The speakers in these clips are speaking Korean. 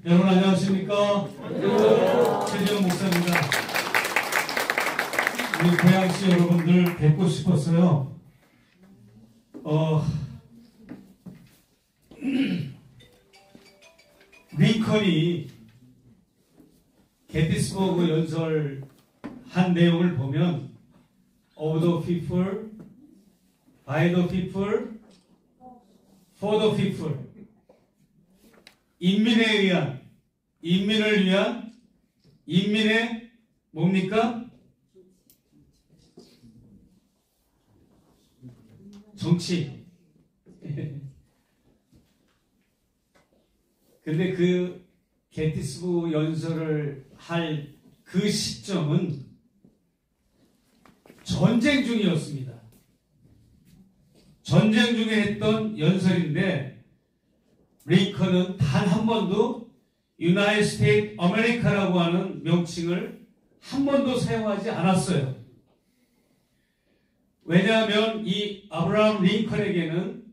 여러분 안녕하십니까? 최재형 목사입니다. 우리 고양시 여러분들 뵙고 싶었어요. 링컨이 게티스버그 연설한 내용을 보면 of the people, by the people, for the people, 인민에 의한, 인민을 위한, 인민의 뭡니까? 정치. 근데 그 게티스버그 연설을 할 그 시점은 전쟁 중이었습니다. 전쟁 중에 했던 연설인데 링컨은 단 한 번도 유나이티드 스테이트 아메리카라고 하는 명칭을 한 번도 사용하지 않았어요. 왜냐하면 이 아브라함 링컨에게는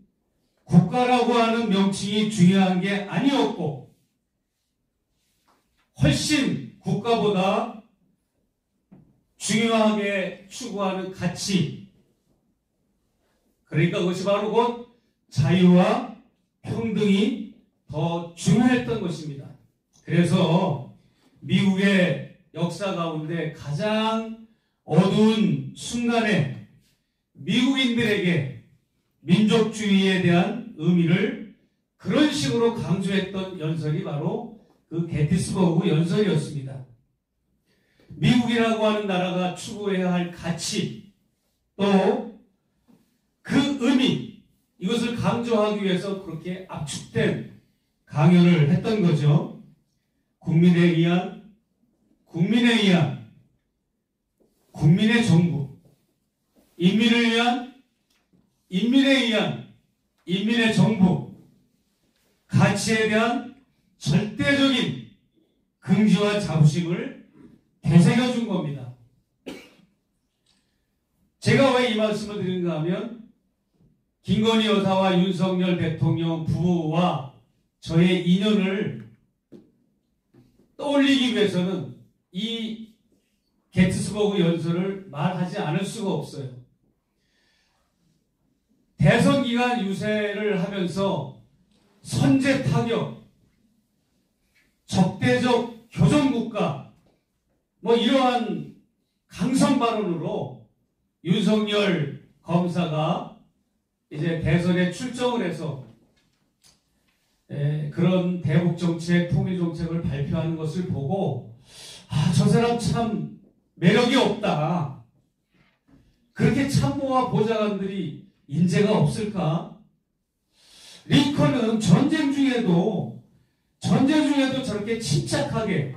국가라고 하는 명칭이 중요한 게 아니었고 훨씬 국가보다 중요하게 추구하는 가치, 그러니까 그것이 바로 곧 자유와 평등이 더 중요했던 것입니다. 그래서 미국의 역사 가운데 가장 어두운 순간에 미국인들에게 민족주의에 대한 의미를 그런 식으로 강조했던 연설이 바로 그 게티스버그 연설이었습니다. 미국이라고 하는 나라가 추구해야 할 가치, 또 그 의미, 이것을 강조하기 위해서 그렇게 압축된 강연을 했던 거죠. 국민에 의한, 국민에 의한, 국민의 정부, 인민을 위한, 인민에 의한, 인민의 정부, 가치에 대한 절대적인 긍지와 자부심을 되새겨준 겁니다. 제가 왜 이 말씀을 드리는가 하면 김건희 여사와 윤석열 대통령 부부와 저의 인연을 떠올리기 위해서는 이 게티스버그 연설을 말하지 않을 수가 없어요. 대선 기간 유세를 하면서 선제 타격, 적대적 교전국가, 이러한 강성 발언으로 윤석열 검사가 이제 대선에 출정을 해서 그런 대북 정책, 통일 정책을 발표하는 것을 보고 저 사람 참 매력이 없다. 그렇게 참모와 보좌관들이 인재가 없을까? 링컨은 전쟁 중에도 저렇게 침착하게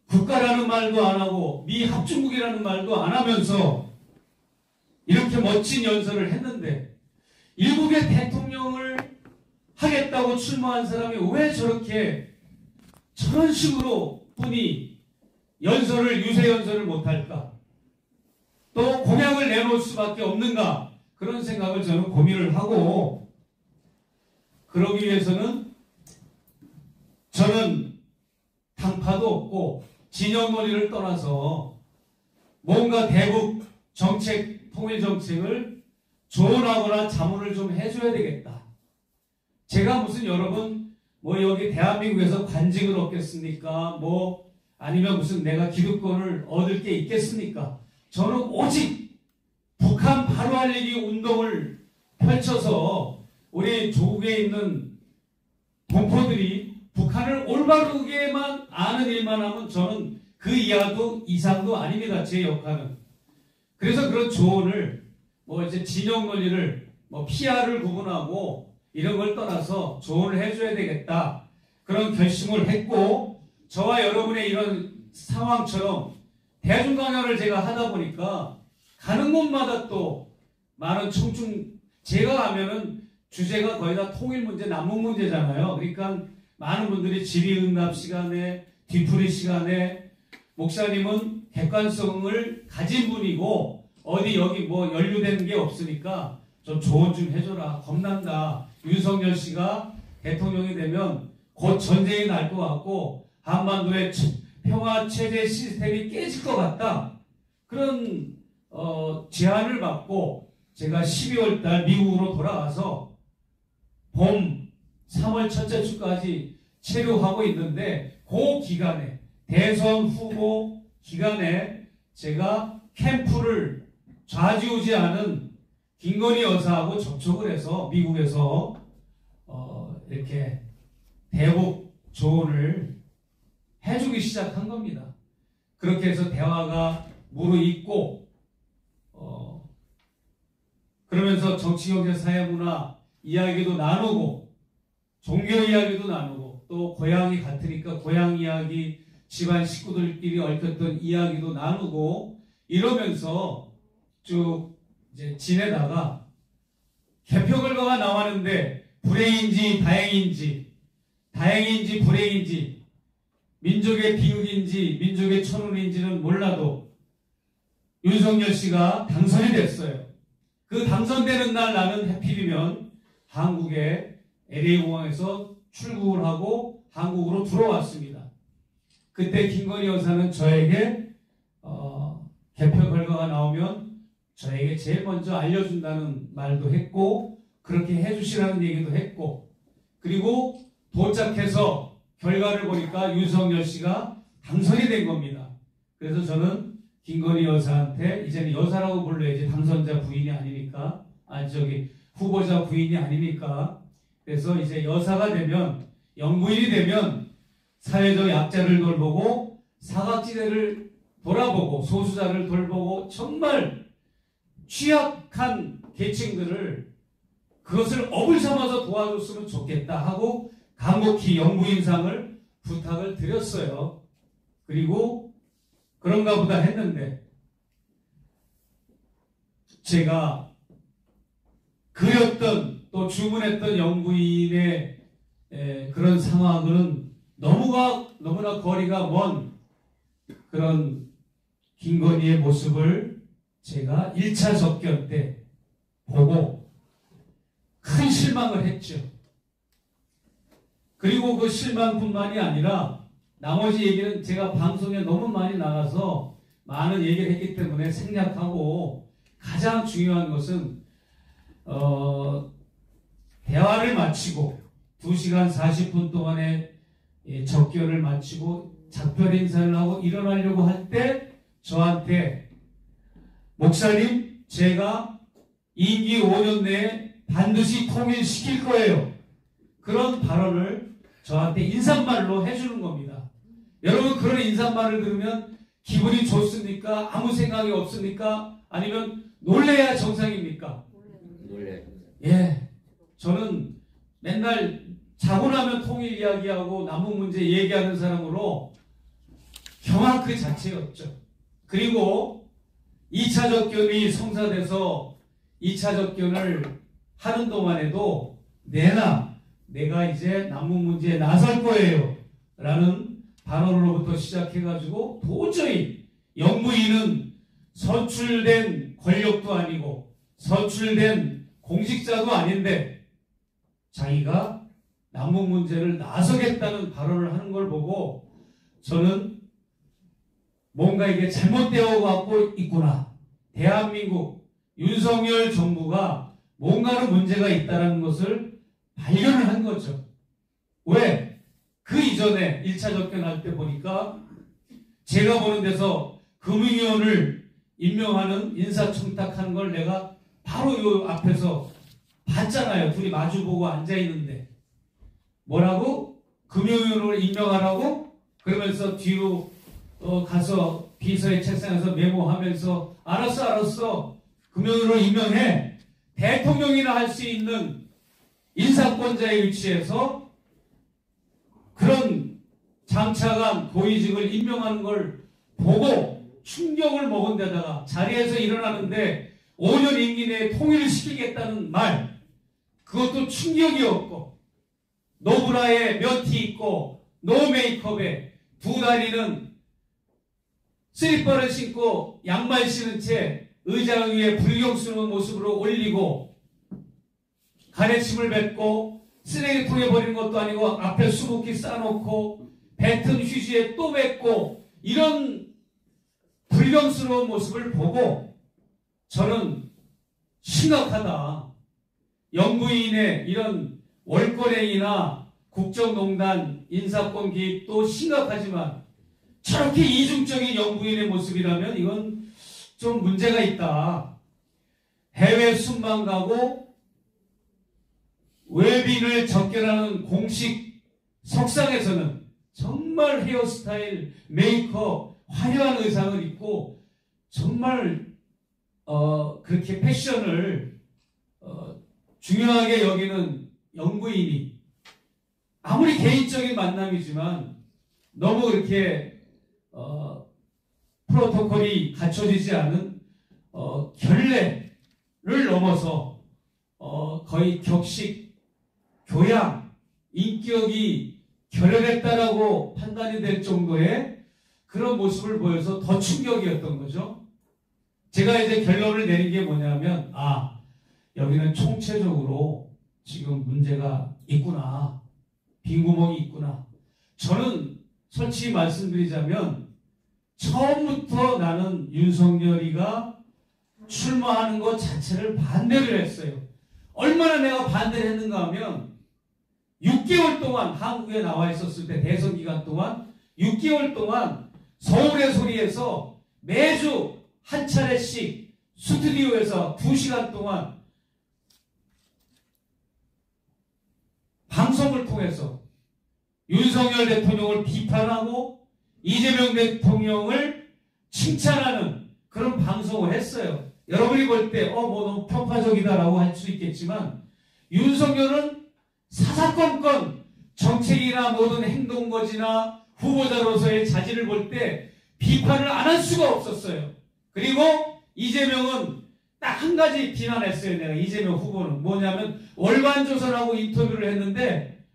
국가라는 말도 안 하고 미합중국이라는 말도 안 하면서 이렇게 멋진 연설을 했는데 일국의 대통령을 하겠다고 출마한 사람이 왜 저런 식으로 뿐이 유세 연설을 못할까? 또 공약을 내놓을 수밖에 없는가? 그런 생각을 저는 고민을 하고, 그러기 위해서는 저는 당파도 없고 진영 논의를 떠나서 뭔가 대북 정책, 통일 정책을 조언하거나 자문을 좀 해줘야 되겠다. 제가 무슨 여러분 여기 대한민국에서 관직을 얻겠습니까? 아니면 무슨 내가 기득권을 얻을 게 있겠습니까? 저는 오직 북한 바로 알리기 운동을 펼쳐서 우리 조국에 있는 동포들이 북한을 올바르게만 아는 일만 하면 저는 그 이하도 이상도 아닙니다. 제 역할은. 그래서 그런 조언을 이제 진영 논리를 PR을 구분하고 이런 걸 떠나서 조언을 해줘야 되겠다. 그런 결심을 했고, 저와 여러분의 이런 상황처럼 대중 강연을 제가 하다 보니까 가는 곳마다 또 많은 제가 가면은 주제가 거의 다 통일 문제, 남북 문제잖아요. 그러니까 많은 분들이 질의응답 시간에, 뒤풀이 시간에, 목사님은 객관성을 가진 분이고 어디 여기 연루되는 게 없으니까 좀 조언 좀 해줘라. 겁난다. 윤석열 씨가 대통령이 되면 곧 전쟁이 날 것 같고 한반도의 평화 체제 시스템이 깨질 것 같다. 그런 제안을 받고 제가 12월 달 미국으로 돌아가서 봄 3월 첫째 주까지 체류하고 있는데 그 기간에 대선 후보 기간에 제가 캠프를 좌지우지하는 김건희 여사하고 접촉을 해서 미국에서 이렇게 대북 조언을 해주기 시작한 겁니다. 그렇게 해서 대화가 무르익고 그러면서 정치, 경제, 사회, 문화 이야기도 나누고 종교 이야기도 나누고 또 고향이 같으니까 고향 이야기, 집안 식구들끼리 얽혔던 이야기도 나누고 이러면서 쭉 이제 지내다가 개표 결과가 나왔는데 불행인지 다행인지 불행인지 민족의 비극인지 민족의 천운인지는 몰라도 윤석열 씨가 당선이 됐어요. 그 당선되는 날 나는 해필이면 한국의 LA공항에서 출국을 하고 한국으로 들어왔습니다. 그때 김건희 여사는 저에게 개표 결과가 나오면 저에게 제일 먼저 알려준다는 말도 했고 그렇게 해주시라는 얘기도 했고 그리고 도착해서 결과를 보니까 윤석열 씨가 당선이 된 겁니다. 그래서 저는 김건희 여사한테 이제는 여사라고 불러야지 당선자 부인이 아니니까 후보자 부인이 아니니까 그래서 이제 여사가 되면 영부인이 되면 사회적 약자를 돌보고 사각지대를 돌아보고 소수자를 돌보고 정말 취약한 계층들을 그것을 업을 삼아서 도와줬으면 좋겠다 하고 간곡히 영부인상을 부탁을 드렸어요. 그리고 그런가 보다 했는데 제가 그렸던 또 주문했던 영부인의 그런 상황은 너무나 거리가 먼 그런 김건희의 모습을 제가 1차 접견 때 보고 큰 실망을 했죠. 그리고 그 실망뿐만이 아니라 나머지 얘기는 제가 방송에 너무 많이 나가서 많은 얘기를 했기 때문에 생략하고 가장 중요한 것은 대화를 마치고 2시간 40분 동안의 접견을 마치고 작별 인사를 하고 일어나려고 할 때 저한테 목사님 제가 임기 5년 내에 반드시 통일시킬 거예요. 그런 발언을 저한테 인사말로 해주는 겁니다. 여러분 그런 인사말을 들으면 기분이 좋습니까? 아무 생각이 없습니까? 아니면 놀래야 정상입니까? 놀래요. 예, 저는 맨날 자고 나면 통일 이야기하고 남북 문제 얘기하는 사람으로 경악 그 자체였죠. 그리고 2차 접견이 성사돼서 2차 접견을 하는 동안에도 내가 이제 남북 문제에 나설 거예요 라는 발언으로부터 시작해가지고 도저히 영부인은 선출된 권력도 아니고 선출된 공직자도 아닌데 자기가 남북 문제를 나서겠다는 발언을 하는 걸 보고 저는 뭔가 이게 잘못되어 갖고 있구나. 대한민국 윤석열 정부가 뭔가로 문제가 있다는 것을 발견을 한 거죠. 왜? 그 이전에 1차 접견할 때 보니까 제가 보는 데서 금융위원을 임명하는 인사청탁하는 걸 내가 바로 이 앞에서 봤잖아요. 둘이 마주보고 앉아있는데 뭐라고? 금융위원을 임명하라고? 그러면서 뒤로 가서 비서의 책상에서 메모하면서 알았어 금융위원으로 임명해. 대통령이나 할 수 있는 인사권자의 위치에서 그런 장차관 고위직을 임명하는 걸 보고 충격을 먹은 데다가 자리에서 일어나는데 5년 임기 내에 통일을 시키겠다는 말, 그것도 충격이었고 노브라에 몇 티 있고 노 메이크업에 두 다리는 슬리퍼를 신고 양말 신은 채 의자 위에 불경스러운 모습으로 올리고 가래침을 뱉고 쓰레기통에 버리는 것도 아니고 앞에 수북히 쌓아놓고 뱉은 휴지에 또 뱉고 이런 불경스러운 모습을 보고 저는 심각하다. 영부인의 이런 월권행위나 국정농단 인사권 개입도 심각하지만 저렇게 이중적인 영부인의 모습이라면 이건 좀 문제가 있다. 해외 순방 가고 외빈을 접견하는 공식 석상에서는 정말 헤어스타일, 메이크업, 화려한 의상을 입고 정말 그렇게 패션을 중요하게 여기는 영부인이 아무리 개인적인 만남이지만 너무 그렇게 프로토콜이 갖춰지지 않은 결례를 넘어서 거의 격식, 교양, 인격이 결여됐다라고 판단이 될 정도의 그런 모습을 보여서 더 충격이었던 거죠. 제가 이제 결론을 내린 게 뭐냐면 여기는 총체적으로 지금 문제가 있구나. 빈구멍이 있구나. 저는 솔직히 말씀드리자면 처음부터 나는 윤석열이가 출마하는 것 자체를 반대를 했어요. 얼마나 내가 반대를 했는가 하면 6개월 동안 한국에 나와 있었을 때 대선 기간 동안 6개월 동안 서울의 소리에서 매주 한 차례씩 스튜디오에서 2시간 동안 방송을 통해서 윤석열 대통령을 비판하고 이재명 대통령을 칭찬하는 그런 방송을 했어요. 여러분이 볼 때 뭐 너무 편파적이다라고 할 수 있겠지만 윤석열은 사사건건 정책이나 모든 행동거지나 후보자로서의 자질을 볼 때 비판을 안 할 수가 없었어요. 그리고 이재명은 딱 한 가지 비난했어요. 내가 이재명 후보는 뭐냐면 월간조선하고 인터뷰를 했는데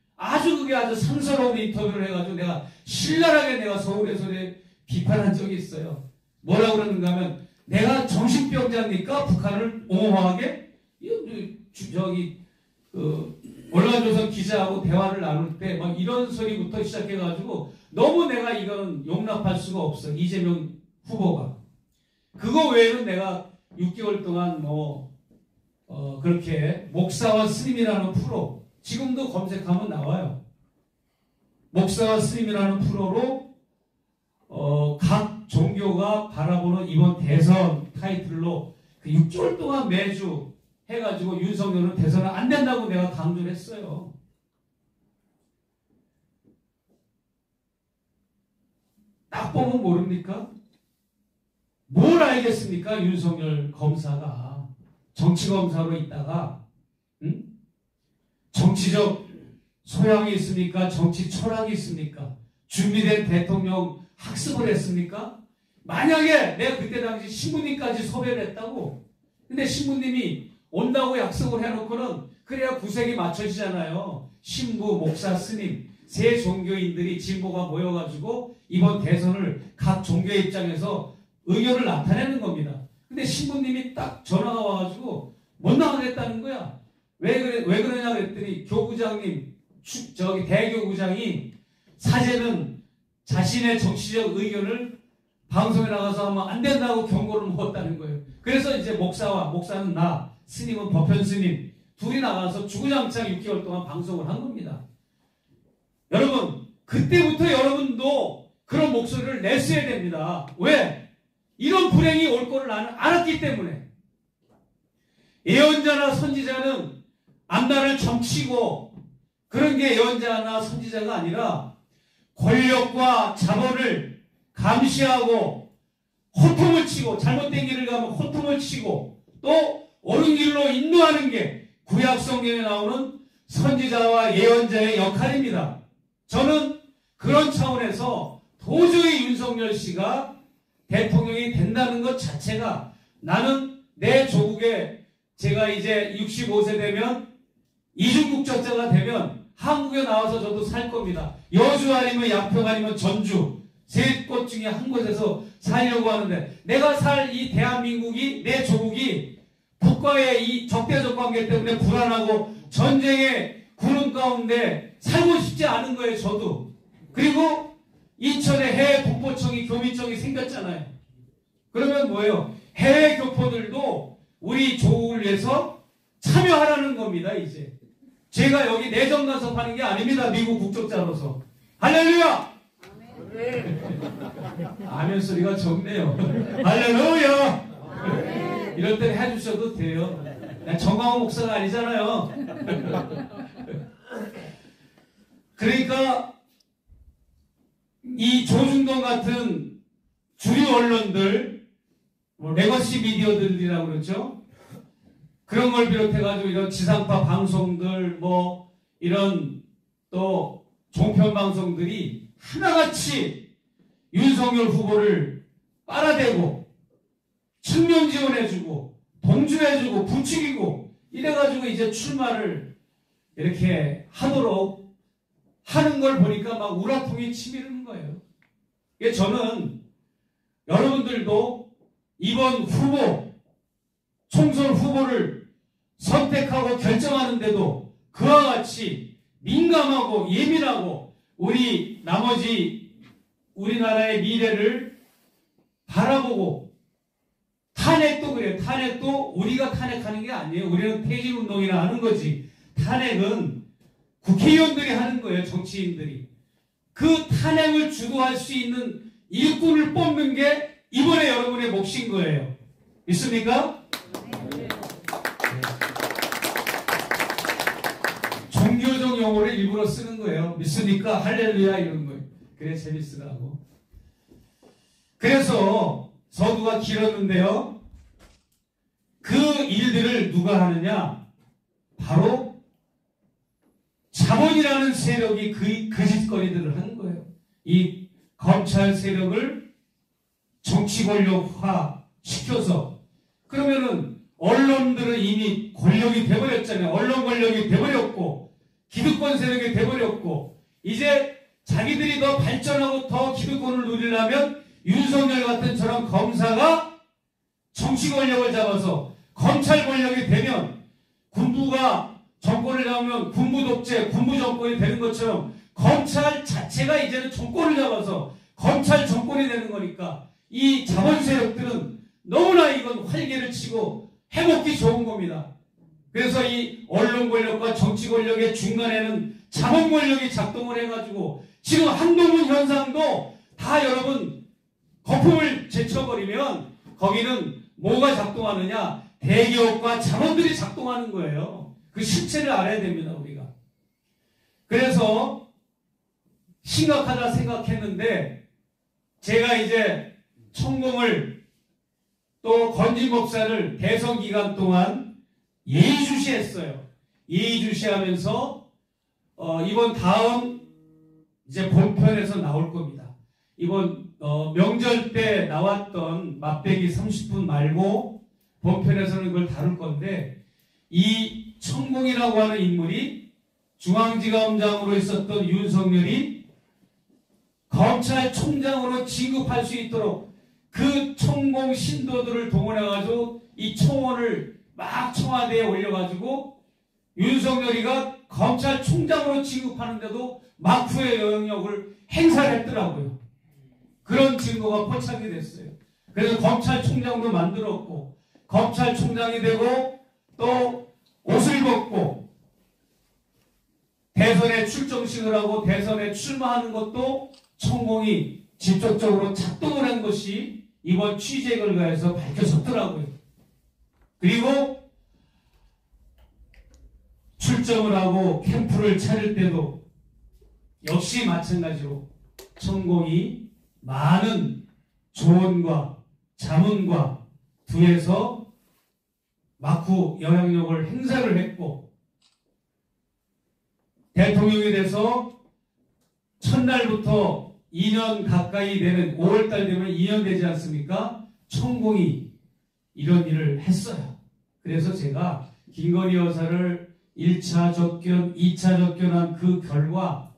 그게 아주 상스러운 인터뷰를 해가지고 내가 신랄하게 내가 서울에서 비판한 적이 있어요. 뭐라고 그러는가 하면 내가 정신병자입니까? 북한을 옹호하게? 월간조선 기자하고 대화를 나눌 때 막 이런 소리부터 시작해가지고 너무 내가 이거는 용납할 수가 없어. 이재명 후보가. 그거 외에는 내가 6개월 동안 그렇게 목사와 스님이라는 프로 지금도 검색하면 나와요. 목사와 스님이라는 프로로 각 종교가 바라보는 이번 대선 타이틀로 그 6개월 동안 매주 해가지고 윤석열은 대선은 안 된다고 내가 강조를 했어요. 딱 보면 모릅니까? 뭘 알겠습니까? 윤석열 검사가 정치검사로 있다가 정치적 소양이 있습니까? 정치 철학이 있습니까? 준비된 대통령 학습을 했습니까? 만약에 내가 그때 당시 신부님까지 섭외를 했다고. 근데 신부님이 온다고 약속을 해놓고는 그래야 구색이 맞춰지잖아요. 신부, 목사, 스님 세 종교인들이 진보가 모여가지고 이번 대선을 각 종교의 입장에서 의견을 나타내는 겁니다. 근데 신부님이 딱 전화가 와가지고 못 나가겠다는 거야. 왜 그러냐 그랬더니 교구장님, 대교구장이 사제는 자신의 정치적 의견을 방송에 나가서 하면 안 된다고 경고를 먹었다는 거예요. 그래서 이제 목사는 나, 스님은 법현 스님 둘이 나가서 주구장창 6개월 동안 방송을 한 겁니다. 여러분, 그때부터 여러분도 그런 목소리를 냈어야 됩니다. 왜? 이런 불행이 올 거를 나는 알았기 때문에. 예언자나 선지자는 앞날을 점치고 그런 게 예언자나 선지자가 아니라 권력과 자본을 감시하고 호통을 치고 잘못된 길을 가면 호통을 치고 또 옳은 길로 인도하는 게 구약 성경에 나오는 선지자와 예언자의 역할입니다. 저는 그런 차원에서 도저히 윤석열 씨가 대통령이 된다는 것 자체가 나는 내 조국에 제가 이제 65세 되면 이중국적자가 되면 한국에 나와서 저도 살 겁니다. 여주 아니면 양평 아니면 전주 세 곳 중에 한 곳에서 살려고 하는데 내가 살 이 대한민국이 내 조국이 북과의 이 적대적 관계 때문에 불안하고 전쟁의 구름 가운데 살고 싶지 않은 거예요, 저도. 그리고 인천에 해외 국보청이 교민청이 생겼잖아요. 그러면 뭐예요? 해외 교포들도 우리 조국을 위해서 참여하라는 겁니다, 이제. 제가 여기 내정 간섭하는 게 아닙니다, 미국 국적자로서. 할렐루야! 아멘 소리가 적네요. 할렐루야! 이럴 때는 해주셔도 돼요. 난 정광호 목사가 아니잖아요. 그러니까 이 조중동 같은 주류 언론들, 레거시 미디어들이라고 그러죠. 그런 걸 비롯해가지고 이런 지상파 방송들, 이런 또 종편 방송들이 하나같이 윤석열 후보를 빨아대고 측면 지원해주고 동조해주고 부추기고 이래가지고 이제 출마를 이렇게 하도록 하는 걸 보니까 막 우라통이 치미는 거예요. 저는 여러분들도 이번 후보, 총선 후보를 선택하고 결정하는데도 그와 같이 민감하고 예민하고 우리 나머지 우리나라의 미래를 바라보고 탄핵도 그래요. 탄핵도 우리가 탄핵하는 게 아니에요. 우리는 퇴진운동이나 하는 거지. 탄핵은 국회의원들이 하는 거예요. 정치인들이. 그 탄핵을 주도할 수 있는 일꾼을 뽑는 게 이번에 여러분의 몫인 거예요. 믿습니까? 네. 종교적 용어를 일부러 쓰는 거예요. 믿습니까? 할렐루야 이런 거예요. 그래 재밌으라고. 그래서 서두가 길었는데요. 그 일들을 누가 하느냐? 바로 자본이라는 세력이 그 짓거리들을 하는 거예요. 이 검찰 세력을 정치 권력화 시켜서 그러면은 언론들은 이미 권력이 돼버렸잖아요. 언론 권력이 돼버렸고 기득권 세력이 돼버렸고 이제 자기들이 더 발전하고 더 기득권을 누리려면 윤석열 같은 저런 검사가 정치 권력을 잡아서 검찰 권력이 되면 군부가 정권을 잡으면 군부 독재, 군부 정권이 되는 것처럼 검찰 자체가 이제는 정권을 잡아서 검찰 정권이 되는 거니까 이 자본 세력들은 너무나 이건 활개를 치고 해먹기 좋은 겁니다. 그래서 이 언론 권력과 정치 권력의 중간에는 자본 권력이 작동을 해가지고 지금 한동훈 현상도 다 여러분 거품을 제쳐버리면 거기는 뭐가 작동하느냐? 대기업과 자본들이 작동하는 거예요. 그 실체를 알아야 됩니다, 우리가. 그래서 심각하다 생각했는데 제가 이제 천공을 또 건진 목사를 대선 기간 동안 예의주시했어요. 예의주시하면서 이번 다음 이제 본편에서 나올 겁니다. 이번 명절 때 나왔던 맛배기 30분 말고 본편에서는 그걸 다룰 건데 이 천공이라고 하는 인물이 중앙지검장으로 있었던 윤석열이 검찰총장으로 진급할 수 있도록 그 천공 신도들을 동원해가지고 이 청원을 막 청와대에 올려가지고 윤석열이가 검찰총장으로 진급하는데도 막후의 영향력을 행사를 했더라고요. 그런 증거가 포착이 됐어요. 그래서 검찰총장도 만들었고 검찰총장이 되고 또 옷을 벗고 대선에 출정식을 하고 대선에 출마하는 것도 천공이 직접적으로 작동을 한 것이 이번 취재 결과에서 밝혀졌더라고요. 그리고 출정을 하고 캠프를 차릴 때도 역시 마찬가지로 천공이 많은 조언과 자문과 두에서 막후 영향력을 행사를 했고 대통령이 돼서 첫날부터 2년 가까이 되는 5월달 되면 2년 되지 않습니까? 천공이 이런 일을 했어요. 그래서 제가 김건희 여사를 1차 접견, 2차 접견한 그 결과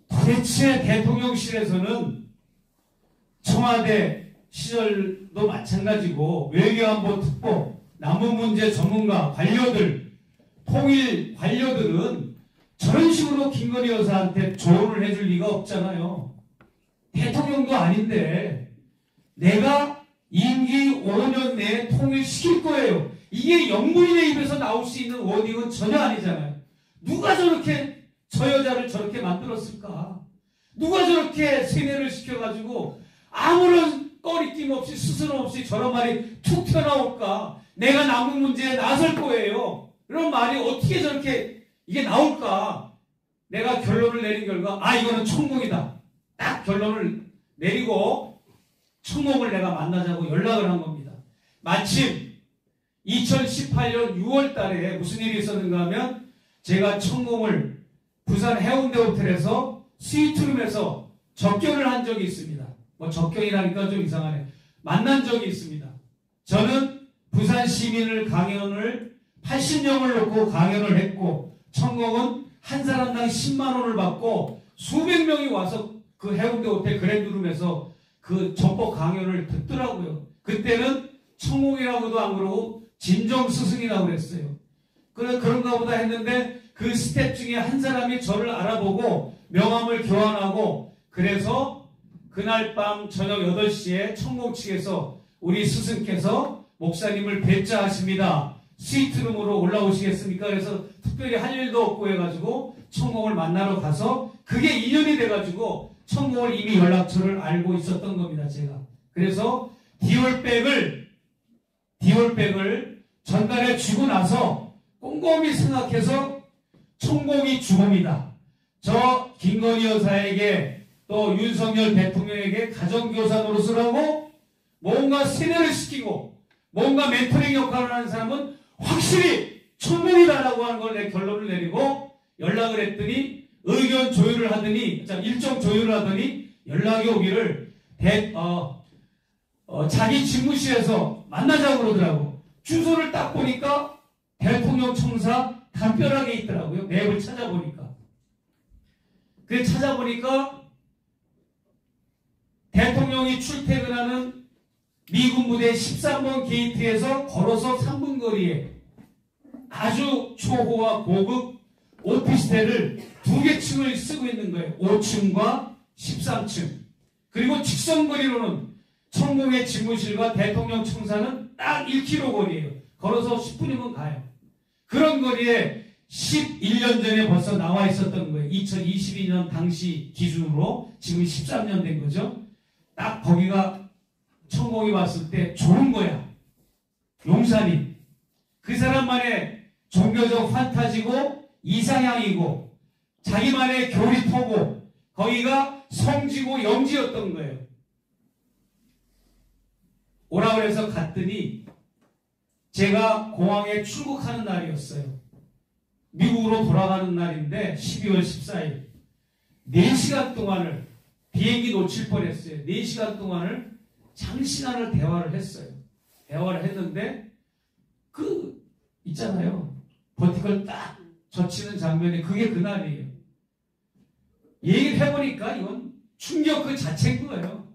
도대체 대통령실에서는 청와대 시절도 마찬가지고 외교안보 특보, 남북문제 전문가, 관료들 통일 관료들은 저런 식으로 김건희 여사한테 조언을 해줄 리가 없잖아요. 대통령도 아닌데 내가 임기 5년 내에 통일시킬 거예요. 이게 영부인의 입에서 나올 수 있는 워딩은 전혀 아니잖아요. 누가 저렇게 저 여자를 저렇게 만들었을까? 누가 저렇게 세뇌를 시켜가지고 아무런 꺼리낌 없이 스스럼 없이 저런 말이 툭 튀어나올까? 내가 남은 문제에 나설 거예요. 이런 말이 어떻게 저렇게 이게 나올까? 내가 결론을 내린 결과 이거는 천공이다. 딱 결론을 내리고 천공을 내가 만나자고 연락을 한 겁니다. 마침 2018년 6월 달에 무슨 일이 있었는가 하면 제가 천공을 부산 해운대 호텔에서 스위트룸에서 접견을 한 적이 있습니다. 뭐 접견이라니까 좀 이상하네. 만난 적이 있습니다. 저는 부산 시민을 강연을 80명을 놓고 강연을 했고 천공은 한 사람당 10만 원을 받고 수백 명이 와서 그 해운대 호텔 그랜드룸에서 그 전법 강연을 듣더라고요. 그때는 천공이라고도 안 그러고 진정스승이라고 그랬어요. 그런가 보다 했는데 그 스텝 중에 한 사람이 저를 알아보고 명함을 교환하고 그래서 그날 밤 저녁 8시에 천공 측에서 우리 스승께서 목사님을 뵙자 하십니다. 스위트룸으로 올라오시겠습니까? 그래서 특별히 할 일도 없고 해가지고 천공을 만나러 가서 그게 인연이 돼가지고 천공을 이미 연락처를 알고 있었던 겁니다. 제가. 그래서 디올백을 전달해 주고 나서 꼼꼼히 생각해서 천공이 죽음이다. 저 김건희 여사에게 또 윤석열 대통령에게 가정교사 노릇을 하고 뭔가 세뇌를 시키고 뭔가 멘토링 역할을 하는 사람은 확실히 천공이다라고 하는 걸 내 결론을 내리고 연락을 했더니 의견 조율을 하더니 일정 조율을 하더니 연락이 오기를 자기 집무실에서 만나자고 그러더라고. 주소를 딱 보니까 대통령 청사 담벼락에 있더라고요. 맵을 찾아보니까. 그래서 찾아보니까 대통령이 출퇴근하는 미군 부대 13번 게이트에서 걸어서 3분 거리에 아주 초호화 고급 오피스텔을 2개 층을 쓰고 있는 거예요. 5층과 13층. 그리고 직선거리로는 천공의 집무실과 대통령 청사는 딱 1km 거리예요. 걸어서 10분이면 가요. 그런 거리에 11년 전에 벌써 나와 있었던 거예요. 2022년 당시 기준으로 지금 13년 된 거죠. 딱 거기가 천공이 봤을 때 좋은 거야. 용산이. 그 사람만의 종교적 판타지고 이상향이고 자기만의 교리터고 거기가 성지고 영지였던 거예요. 오라 그래서 갔더니 제가 공항에 출국하는 날이었어요. 미국으로 돌아가는 날인데 12월 14일 4시간 동안을 비행기 놓칠 뻔했어요. 4시간 동안을 장시간을 대화를 했어요. 대화를 했는데 있잖아요. 버티컬 딱 젖히는 장면이 그게 그날이에요. 얘기를 해보니까 이건 충격 그 자체인 거예요.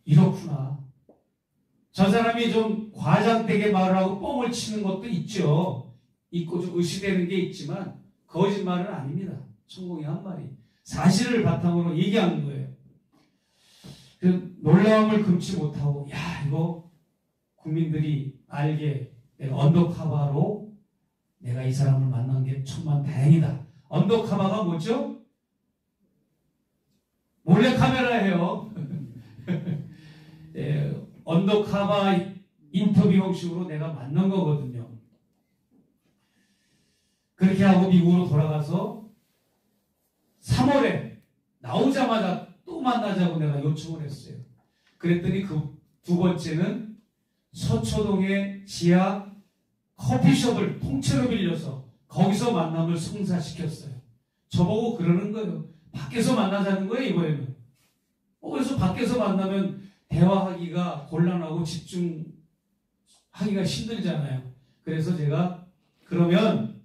이렇구나. 저 사람이 좀 과장되게 말을 하고 뻥을 치는 것도 있죠. 있고 좀 의심되는 게 있지만 거짓말은 아닙니다. 천공이 한 말이. 사실을 바탕으로 얘기하는 거예요. 그 놀라움을 금치 못하고 이거 국민들이 알게 내가 언더커버로 내가 이 사람을 만난 게 천만 다행이다. 언더커버가 뭐죠? 몰래카메라예요. 언더커버 인터뷰 형식으로 내가 만난 거거든요. 그렇게 하고 미국으로 돌아가서 3월에 나오자마자 또 만나자고 내가 요청을 했어요. 그랬더니 그 2번째는 서초동의 지하 커피숍을 통째로 빌려서 거기서 만남을 성사시켰어요. 저보고 그러는 거예요. 밖에서 만나자는 거예요, 이번에는. 그래서 밖에서 만나면 대화하기가 곤란하고 집중하기가 힘들잖아요. 그래서 제가 그러면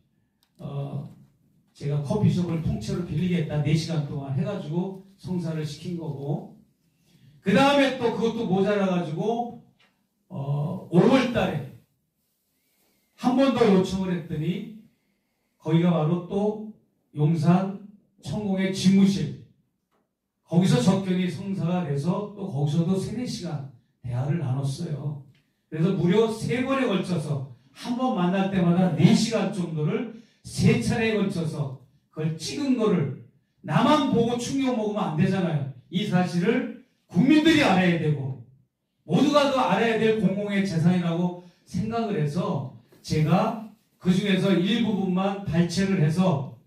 제가 커피숍을 통째로 빌리겠다. 4시간 동안 해가지고 성사를 시킨 거고 그 다음에 또 그것도 모자라가지고 5월 달에 한 번 더 요청을 했더니 거기가 바로 또 용산 천공의 집무실, 거기서 접견이 성사가 돼서 또 거기서도 3-4시간 대화를 나눴어요. 그래서 무려 3번에 걸쳐서 한 번 만날 때마다 4시간 정도를 3차례에 걸쳐서 그걸 찍은 거를 나만 보고 충격 먹으면 안 되잖아요. 이 사실을 국민들이 알아야 되고 모두가 더 알아야 될 공공의 재산이라고 생각을 해서 제가 그 중에서 일부분만 발췌를 해서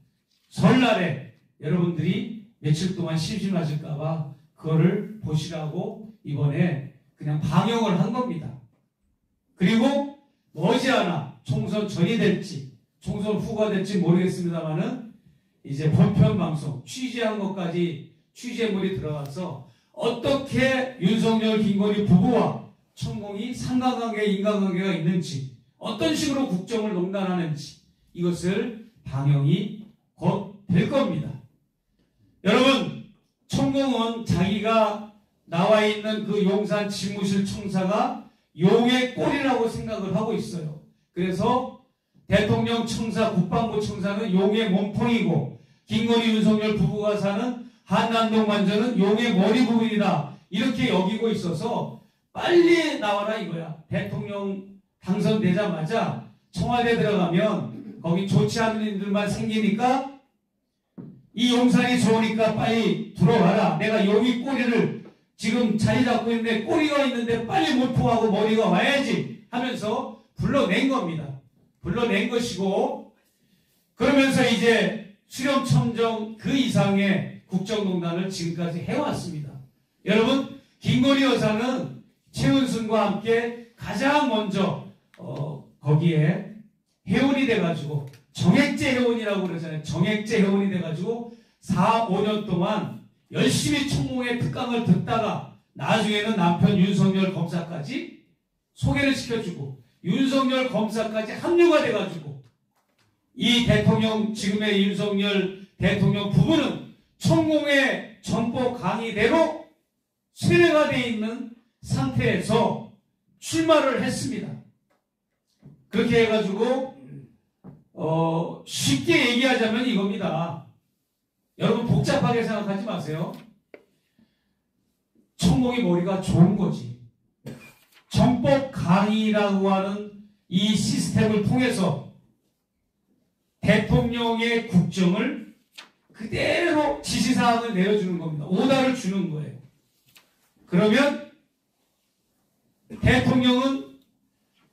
설날에 여러분들이 며칠 동안 심심하실까봐 그거를 보시라고 이번에 그냥 방영을 한 겁니다. 그리고 머지않아 총선 전이 될지 총선 후가 될지 모르겠습니다만은 이제 본편 방송 취재한 것까지 취재물이 들어가서 어떻게 윤석열 김건희 부부와 천공이 상관관계 인간관계가 있는지 어떤 식으로 국정을 농단하는지 이것을 방영이 곧 될 겁니다. 여러분, 천공은 자기가 나와 있는 그 용산 집무실 청사가 용의 꼴이라고 생각을 하고 있어요. 그래서 대통령 청사, 국방부 청사는 용의 몸통이고 김건희 윤석열 부부가 사는 한남동 관저는 용의 머리 부분이다. 이렇게 여기고 있어서 빨리 나와라 이거야. 대통령 당선되자마자 청와대 들어가면 거기 좋지 않은 일들만 생기니까 이 용산이 좋으니까 빨리 들어와라. 내가 여기 꼬리를 지금 자리 잡고 있는데 꼬리가 있는데 빨리 몰포하고 머리가 와야지 하면서 불러낸 겁니다. 불러낸 것이고 그러면서 이제 수렴청정 그 이상의 국정농단을 지금까지 해왔습니다. 여러분, 김건희 여사는 최은순과 함께 가장 먼저 거기에 회원이 돼가지고 정액제 회원이라고 그러잖아요. 정액제 회원이 돼가지고 4-5년 동안 열심히 천공의 특강을 듣다가 나중에는 남편 윤석열 검사까지 소개를 시켜주고 윤석열 검사까지 합류가 돼가지고 이 대통령, 지금의 윤석열 대통령 부부는 천공의 정보 강의대로 세뇌가 되어 있는 상태에서 출마를 했습니다. 그렇게 해가지고 쉽게 얘기하자면 이겁니다. 여러분 복잡하게 생각하지 마세요. 천공이 머리가 좋은 거지. 정법 강의라고 하는 이 시스템을 통해서 대통령의 국정을 그대로 지시사항을 내려주는 겁니다. 오다를 주는 거예요. 그러면 대통령은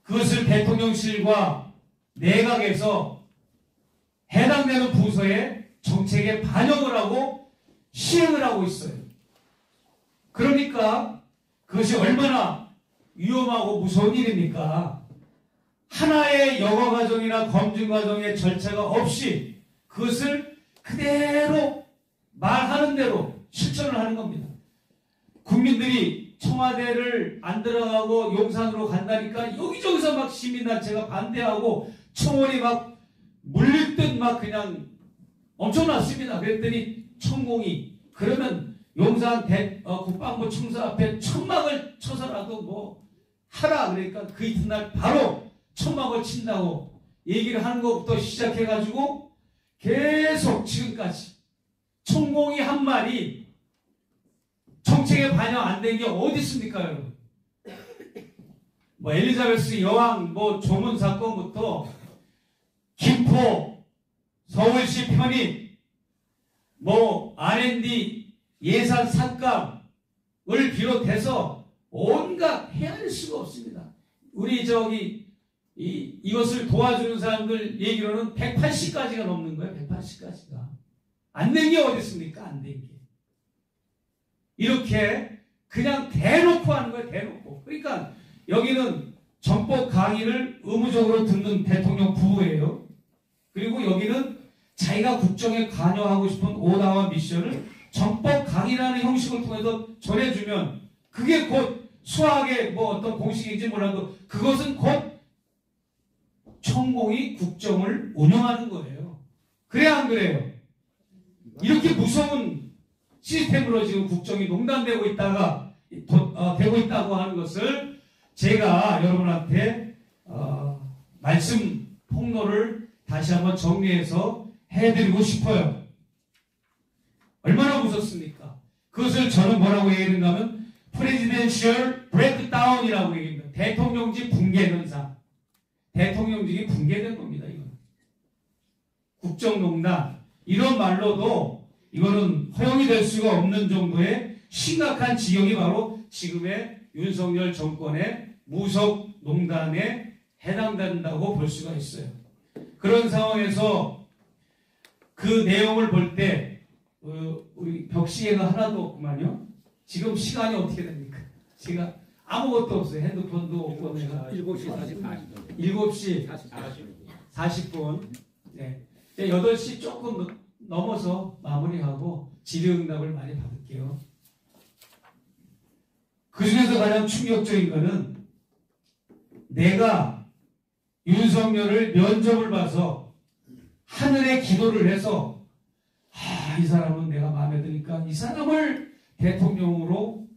그것을 대통령실과 내각에서 해당되는 부서에 정책에 반영을 하고 시행을 하고 있어요. 그러니까 그것이 얼마나 위험하고 무서운 일입니까? 하나의 영어 과정이나 검증 과정의 절차가 없이 그것을 그대로 말하는 대로 실천을 하는 겁니다. 국민들이 청와대를 안 들어가고 용산으로 간다니까 여기저기서 막 시민단체가 반대하고 청원이 막 물릴 듯 막 그냥 엄청났습니다. 그랬더니 천공이 그러면 용산 국방부 청사 앞에 천막을 쳐서라도 뭐 하라. 그러니까 그 이튿날 바로 천막을 친다고 얘기를 하는 것부터 시작해가지고 계속 지금까지 천공이 한 말이 정책에 반영 안 된 게 어디 있습니까, 여러분? 뭐 엘리자베스 여왕 뭐 조문 사건부터 김포 서울시 편입 뭐 R&D 예산 삭감을 비롯해서 온갖 헤아릴 수가 없습니다. 우리 이것을 도와주는 사람들 얘기로는 180가지가 넘는 거예요. 180가지가. 안 된 게 어디 있습니까? 안 된 게. 이렇게 그냥 대놓고 하는 거예요. 대놓고. 그러니까 여기는 정법 강의를 의무적으로 듣는 대통령 부부예요. 그리고 여기는 자기가 국정에 관여하고 싶은 오다와 미션을 정법 강의라는 형식을 통해서 전해주면 그게 곧 수학의 뭐 어떤 공식인지 몰라도 그것은 곧 천공이 국정을 운영하는 거예요. 그래 안 그래요? 이렇게 무서운 시스템으로 지금 국정이 농단되고 되고 있다고 하는 것을 제가 여러분한테 말씀 폭로를 다시 한번 정리해서 해드리고 싶어요. 얼마나 무섭습니까? 그것을 저는 뭐라고 얘기하는가 하면 프레지덴셜 브레이크다운이라고 얘기합니다. 대통령직 붕괴 현상. 대통령직이 붕괴된 겁니다. 이건. 국정농단 이런 말로도 이거는 허용이 될 수가 없는 정도의 심각한 지경이 바로 지금의 윤석열 정권의 무속농단에 해당된다고 볼 수가 있어요. 그런 상황에서 그 내용을 볼 때 우리 벽시계가 하나도 없구만요. 지금 시간이 어떻게 됩니까? 제가 아무것도 없어요. 핸드폰도 없고 내가 7시 40분. 7시 40분. 네. 8시 조금 넘어서 마무리하고 질의응답을 많이 받을게요. 그 중에서 가장 충격적인 것은 내가 윤석열을 면접을 봐서 하늘에 기도를 해서 이 사람은 내가 마음에 드니까 이 사람을 대통령으로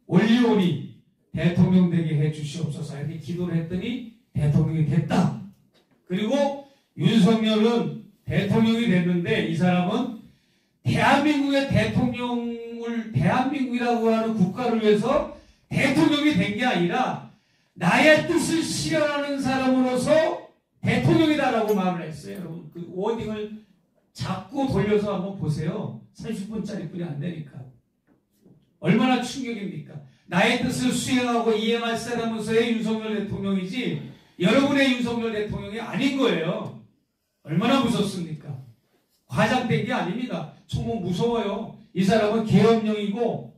올리오니 대통령 되게 해주시옵소서 이렇게 기도를 했더니 대통령이 됐다. 그리고 윤석열은 대통령이 됐는데 이 사람은 대한민국의 대통령을 대한민국이라고 하는 국가를 위해서 대통령이 된 게 아니라 나의 뜻을 실현하는 사람으로서 대통령이다라고 말을 했어요. 여러분 그 워딩을 자꾸 돌려서 한번 보세요. 30분짜리 뿐이 안 되니까. 얼마나 충격입니까? 나의 뜻을 수행하고 이행할 사람으로서의 윤석열 대통령이지 여러분의 윤석열 대통령이 아닌 거예요. 얼마나 무섭습니까? 과장된 게 아닙니다. 정말 무서워요. 이 사람은 계엄령이고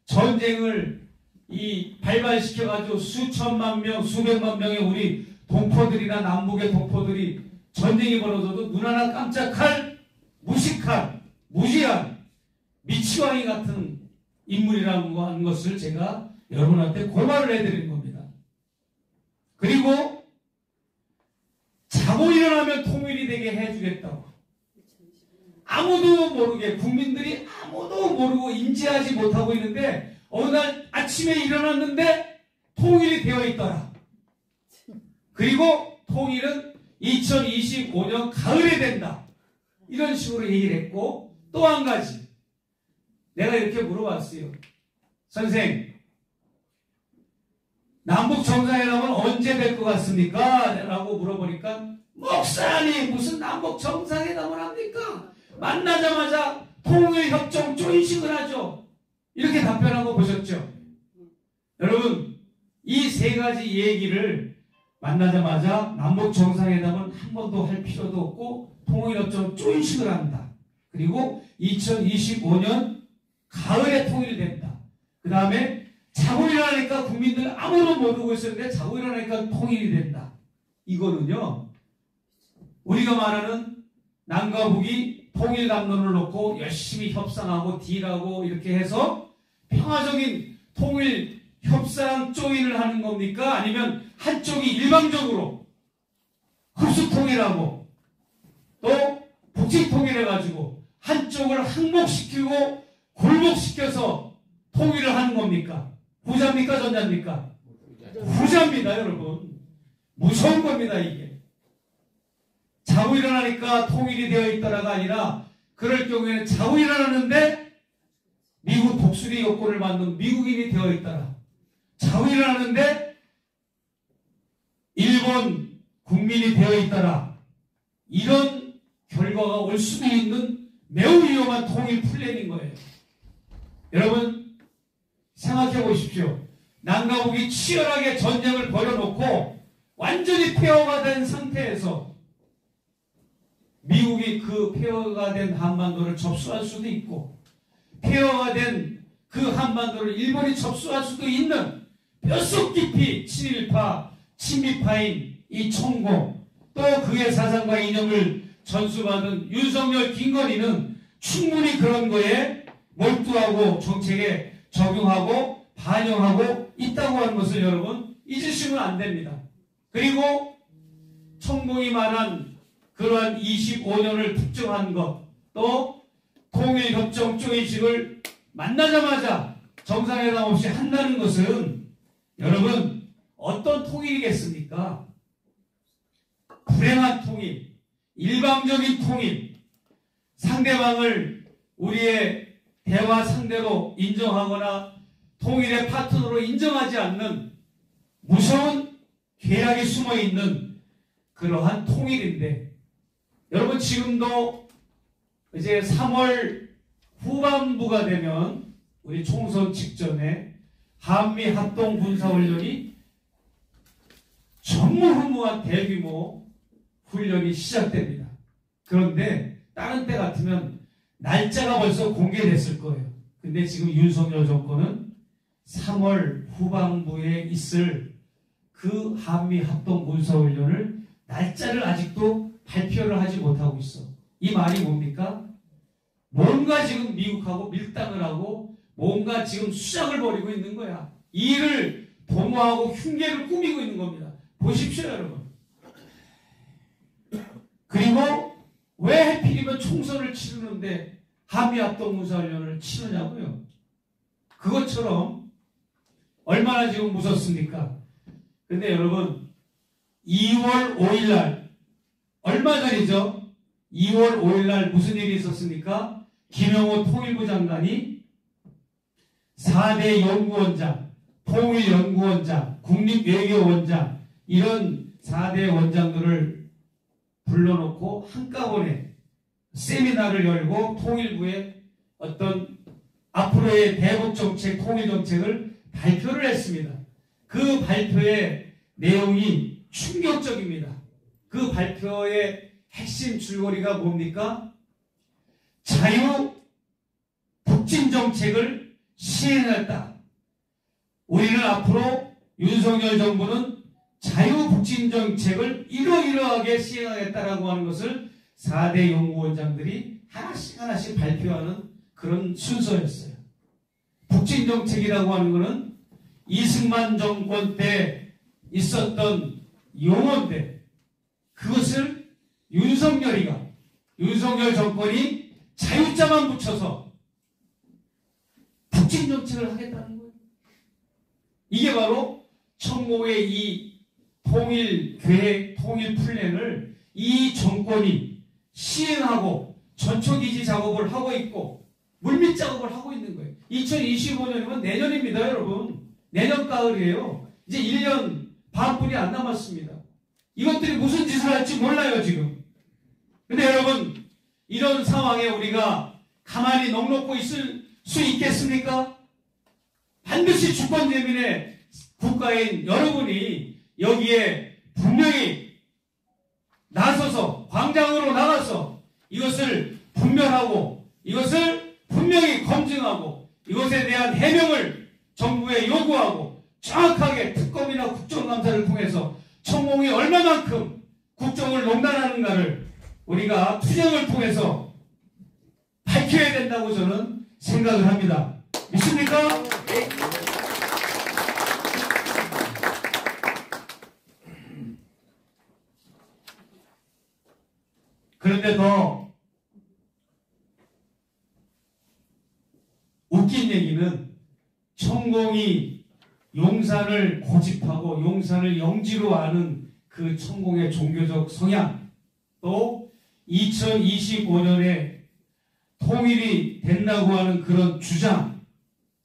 전쟁을 발발시켜가지고 수천만 명, 수백만 명의 우리 동포들이나 남북의 동포들이 전쟁이 벌어져도 눈 하나 깜짝할 무식한, 무지한, 미치광이 같은 인물이라고 하는 것을 제가 여러분한테 고발을 해드리는 겁니다. 그리고 자고 일어나면 통일이 되게 해주겠다고. 아무도 모르게 국민들이 아무도 모르고 인지하지 못하고 있는데 어느 날 아침에 일어났는데 통일이 되어 있더라. 그리고 통일은 2025년 가을에 된다. 이런 식으로 얘기를 했고 또 한 가지 내가 이렇게 물어봤어요. 선생 남북 정상회담은 언제 될 것 같습니까? 라고 물어보니까 목사님 무슨 남북 정상회담을 합니까? 만나자마자 통일협정 조인식을 하죠. 이렇게 답변한 거 보셨죠? 여러분 이 세 가지 얘기를 만나자마자 남북 정상회담은 한 번도 할 필요도 없고 통일협정 조인식을 한다. 그리고 2025년 가을에 통일이 된다. 그 다음에 자고 일어나니까 국민들 아무도 모르고 있었는데 자고 일어나니까 통일이 된다. 이거는요 우리가 말하는 남과 북이 통일 담론을 놓고 열심히 협상하고 딜하고 이렇게 해서 평화적인 통일 협상 조인을 하는 겁니까? 아니면 한쪽이 일방적으로 흡수통일하고 또 북치통일해가지고 한쪽을 항복시키고 굴복시켜서 통일을 하는 겁니까? 후자입니까? 전자입니까? 후자입니다, 여러분. 무서운 겁니다, 이게. 자고 일어나니까 통일이 되어 있더라가 아니라 그럴 경우에는 자고 일어나는데 미국 독수리 여권을 받는 미국인이 되어 있더라. 자고 일어나는데 일본 국민이 되어 있더라. 이런 결과가 올 수도 있는 매우 위험한 통일 플랜인 거예요. 여러분 생각해 보십시오. 남과 북이 치열하게 전쟁을 벌여놓고 완전히 폐허가 된 상태에서 미국이 그 폐허가 된 한반도를 접수할 수도 있고 폐허가 된 그 한반도를 일본이 접수할 수도 있는 뼛속 깊이 친일파, 친미파인 이 총공 또 그의 사상과 이념을 전수받은 윤석열, 김건희는 충분히 그런 거에 몰두하고 정책에 적용하고 반영하고 있다고 하는 것을 여러분 잊으시면 안 됩니다. 그리고 총공이 말한 그러한 25년을 특정한 것, 또 통일협정 조인식을 만나자마자 정상회담 없이 한다는 것은 여러분 어떤 통일이겠습니까? 불행한 통일, 일방적인 통일, 상대방을 우리의 대화 상대로 인정하거나 통일의 파트너로 인정하지 않는 무서운 계략이 숨어있는 그러한 통일인데, 여러분 지금도 이제 3월 후반부가 되면 우리 총선 직전에 한미 합동 군사훈련이 전무후무한 대규모 훈련이 시작됩니다. 그런데 다른 때 같으면 날짜가 벌써 공개됐을 거예요. 근데 지금 윤석열 정권은 3월 후반부에 있을 그 한미 합동 군사훈련을 날짜를 아직도 발표를 하지 못하고 있어. 이 말이 뭡니까? 뭔가 지금 미국하고 밀당을 하고 뭔가 지금 수작을 벌이고 있는 거야. 이 일을 도모하고 흉계를 꾸미고 있는 겁니다. 보십시오, 여러분. 그리고 왜 하필이면 총선을 치르는데 한미합동군사훈련을 치르냐고요. 그것처럼 얼마나 지금 무섭습니까? 근데 여러분 2월 5일날 얼마 전이죠. 2월 5일날 무슨 일이 있었습니까? 김영호 통일부 장관이 4대 연구원장, 통일연구원장, 국립외교원장 이런 4대 원장들을 불러놓고 한꺼번에 세미나를 열고 통일부의 어떤 앞으로의 대북정책, 통일정책을 발표를 했습니다. 그 발표의 내용이 충격적입니다. 그 발표의 핵심 줄거리가 뭡니까? 자유 북진 정책을 시행했다. 우리는 앞으로 윤석열 정부는 자유 북진 정책을 이러이러하게 시행하겠다라고 하는 것을 4대 연구원장들이 하나씩 발표하는 그런 순서였어요. 북진 정책이라고 하는 것은 이승만 정권 때 있었던 용어인데 그것을 윤석열 정권이 자유자만 붙여서 북진 정책을 하겠다는 거예요. 이게 바로 천공의 이 통일 계획, 통일 플랜을 이 정권이 시행하고 전초기지 작업을 하고 있고 물밑 작업을 하고 있는 거예요. 2025년이면 내년입니다, 여러분. 내년 가을이에요. 이제 1년 반뿐이 안 남았습니다. 이것들이 무슨 짓을 할지 몰라요, 지금. 근데 여러분, 이런 상황에 우리가 가만히 넋놓고 있을 수 있겠습니까? 반드시 주권재민의 국가인 여러분이 여기에 분명히 나서서 광장으로 나가서 이것을 분별하고 이것을 분명히 검증하고 이것에 대한 해명을 정부에 요구하고 정확하게 특검이나 국정감사를 통해서 천공이 얼마만큼 국정을 농단하는가를 우리가 투쟁을 통해서 밝혀야 된다고 저는 생각을 합니다. 믿습니까? 네. 그런데 더 웃긴 얘기는 천공이 용산을 고집하고 용산을 영지로 아는 그 천공의 종교적 성향, 또 2025년에 통일이 된다고 하는 그런 주장,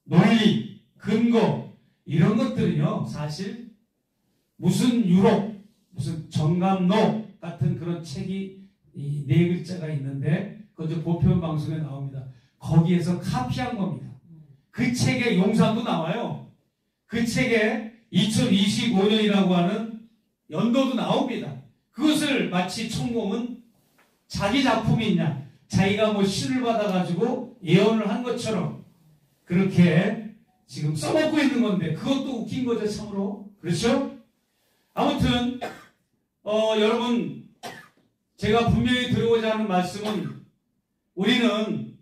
논리, 근거 이런 것들은요 사실 무슨 유록, 무슨 정감록 같은 그런 책이 이 네 글자가 있는데 그것도 보편 방송에 나옵니다. 거기에서 카피한 겁니다. 그 책에 용산도 나와요. 그 책에 2025년이라고 하는 연도도 나옵니다. 그것을 마치 천공은 자기 작품이 있냐, 자기가 뭐 신을 받아가지고 예언을 한 것처럼 그렇게 지금 써먹고 있는 건데 그것도 웃긴 거죠, 참으로. 그렇죠? 아무튼 여러분, 제가 분명히 드리고자 하는 말씀은 우리는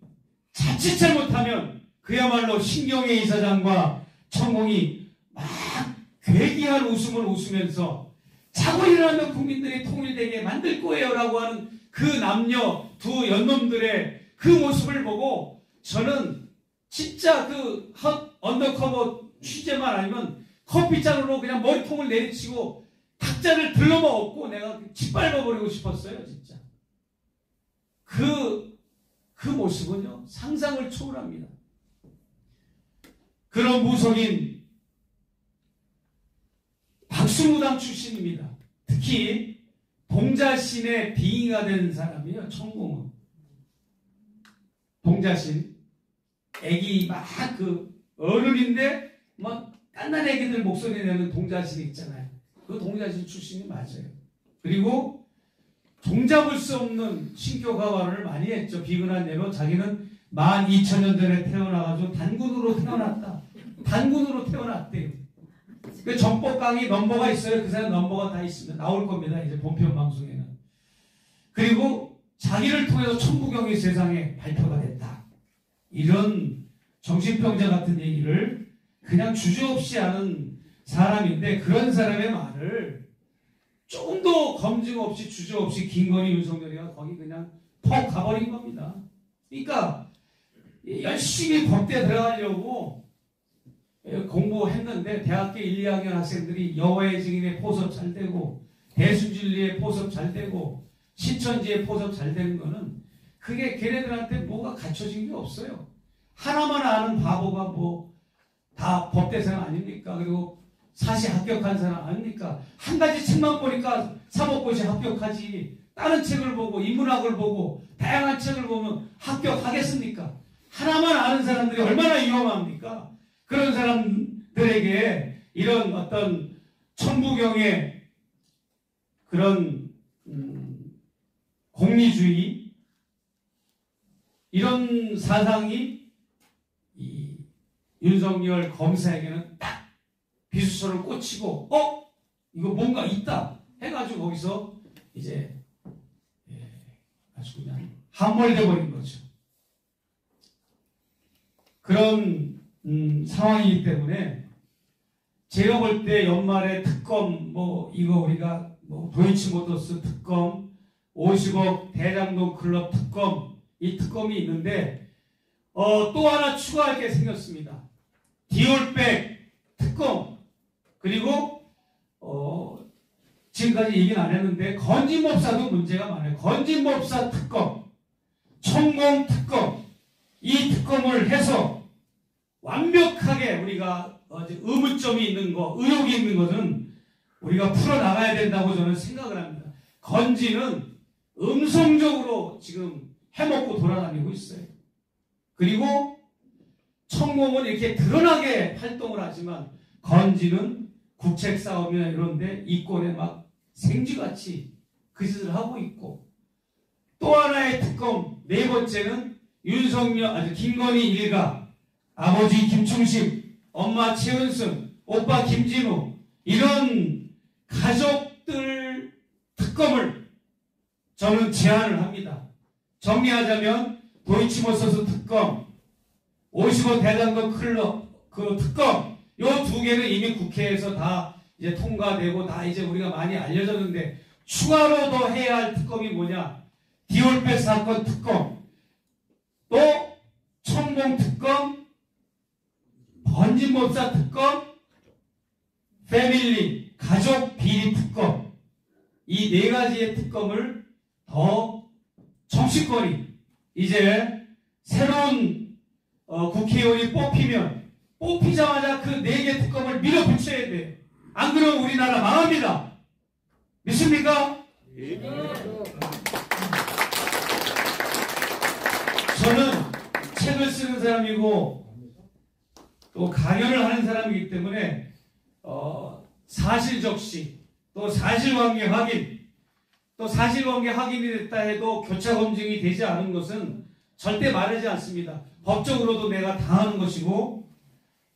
자칫 잘못하면 그야말로 신경의 이사장과 천공이 막 괴기한 웃음을 웃으면서 자고 일어나면 국민들이 통일되게 만들 거예요 라고 하는 그 남녀 두 연놈들의 그 모습을 보고 저는 진짜 그 헛 언더커버 취재만 아니면 커피잔으로 그냥 머리통을 내리치고 탁자를 들러먹었고 내가 짓밟아버리고 싶었어요. 진짜. 그 모습은요, 상상을 초월합니다. 그런 무속인 박수무당 출신입니다. 특히 동자신의 빙의가 된 사람이에요. 천공은. 동자신. 애기 막 어른인데 막 깐난 애기들 목소리 내는 동자신 있잖아요. 그 동자신 출신이 맞아요. 그리고 종잡을 수 없는 신교가화를 많이 했죠. 비근한 예로 자기는 12,000년 전에 태어나가지고 단군으로 태어났다. 단군으로 태어났대요. 그 정법 강의 넘버가 있어요. 그 사람 넘버가 다 있으면 나올 겁니다. 이제 본편 방송에는. 그리고 자기를 통해서 천부경이 세상에 발표가 됐다. 이런 정신병자 같은 얘기를 그냥 주저없이 하는 사람인데, 그런 사람의 말을 조금도 검증 없이 주저없이 김건희, 윤석열이가 거기 그냥 퍽 가버린 겁니다. 그러니까 열심히 법대 들어가려고 공부했는데 대학교 1, 2학년 학생들이 여호와의 증인의 포섭 잘 되고 대순진리의 포섭 잘 되고 신천지의 포섭 잘 되는 거는 그게 걔네들한테 뭐가 갖춰진 게 없어요. 하나만 아는 바보가 뭐 다 법대생 아닙니까? 그리고 사시 합격한 사람 아닙니까? 한 가지 책만 보니까 사법고시 합격하지. 다른 책을 보고 인문학을 보고 다양한 책을 보면 합격하겠습니까? 하나만 아는 사람들이 얼마나 위험합니까? 그런 사람들에게 이런 어떤 천부경의 그런 공리주의, 이런 사상이 이 윤석열 검사에게는 딱 비수처럼 꽂히고 이거 뭔가 있다 해가지고 거기서 이제 아주 그냥 함몰돼 버린 거죠. 그런 상황이기 때문에 제가 볼 때 연말에 특검 이거 우리가 도이치모터스 특검, 50억 대장동 클럽 특검, 이 특검이 있는데 또 하나 추가할 게 생겼습니다. 디올백 특검, 그리고 지금까지 얘기는 안 했는데 건진법사도 문제가 많아요. 건진법사 특검, 천공 특검, 이 특검을 해서 완벽하게 우리가 의문점이 있는 거, 의혹이 있는 것은 우리가 풀어나가야 된다고 저는 생각을 합니다. 건진은 음성적으로 지금 해먹고 돌아다니고 있어요. 그리고 천공은 이렇게 드러나게 활동을 하지만 건진은 국책 싸움이나 이런데 이권에 막 생쥐같이 그 짓을 하고 있고, 또 하나의 특검, 네 번째는 윤석열, 김건희 일가, 아버지 김충식, 엄마 최은순, 오빠 김진우, 이런 가족들 특검을 저는 제안을 합니다. 정리하자면 도이치모터스 특검, 50억 대장동 클럽 그 특검, 요 두 개는 이미 국회에서 다 이제 통과되고 다 이제 우리가 많이 알려졌는데, 추가로 더 해야 할 특검이 뭐냐? 디올백 사건 특검, 또 천공 특검, 건진법사 특검, 패밀리 가족 비리 특검, 이 네 가지의 특검을 더 정치권이 이제 새로운 국회의원이 뽑히자마자 그 네 개 특검을 밀어붙여야 돼요. 안 그러면 우리나라 망합니다. 믿습니까? 네. 저는 책을 쓰는 사람이고 또 강연을 하는 사람이기 때문에 사실적시, 또 사실관계 확인, 또 사실관계 확인이 됐다 해도 교차검증이 되지 않은 것은 절대 말하지 않습니다. 법적으로도 내가 당하는 것이고,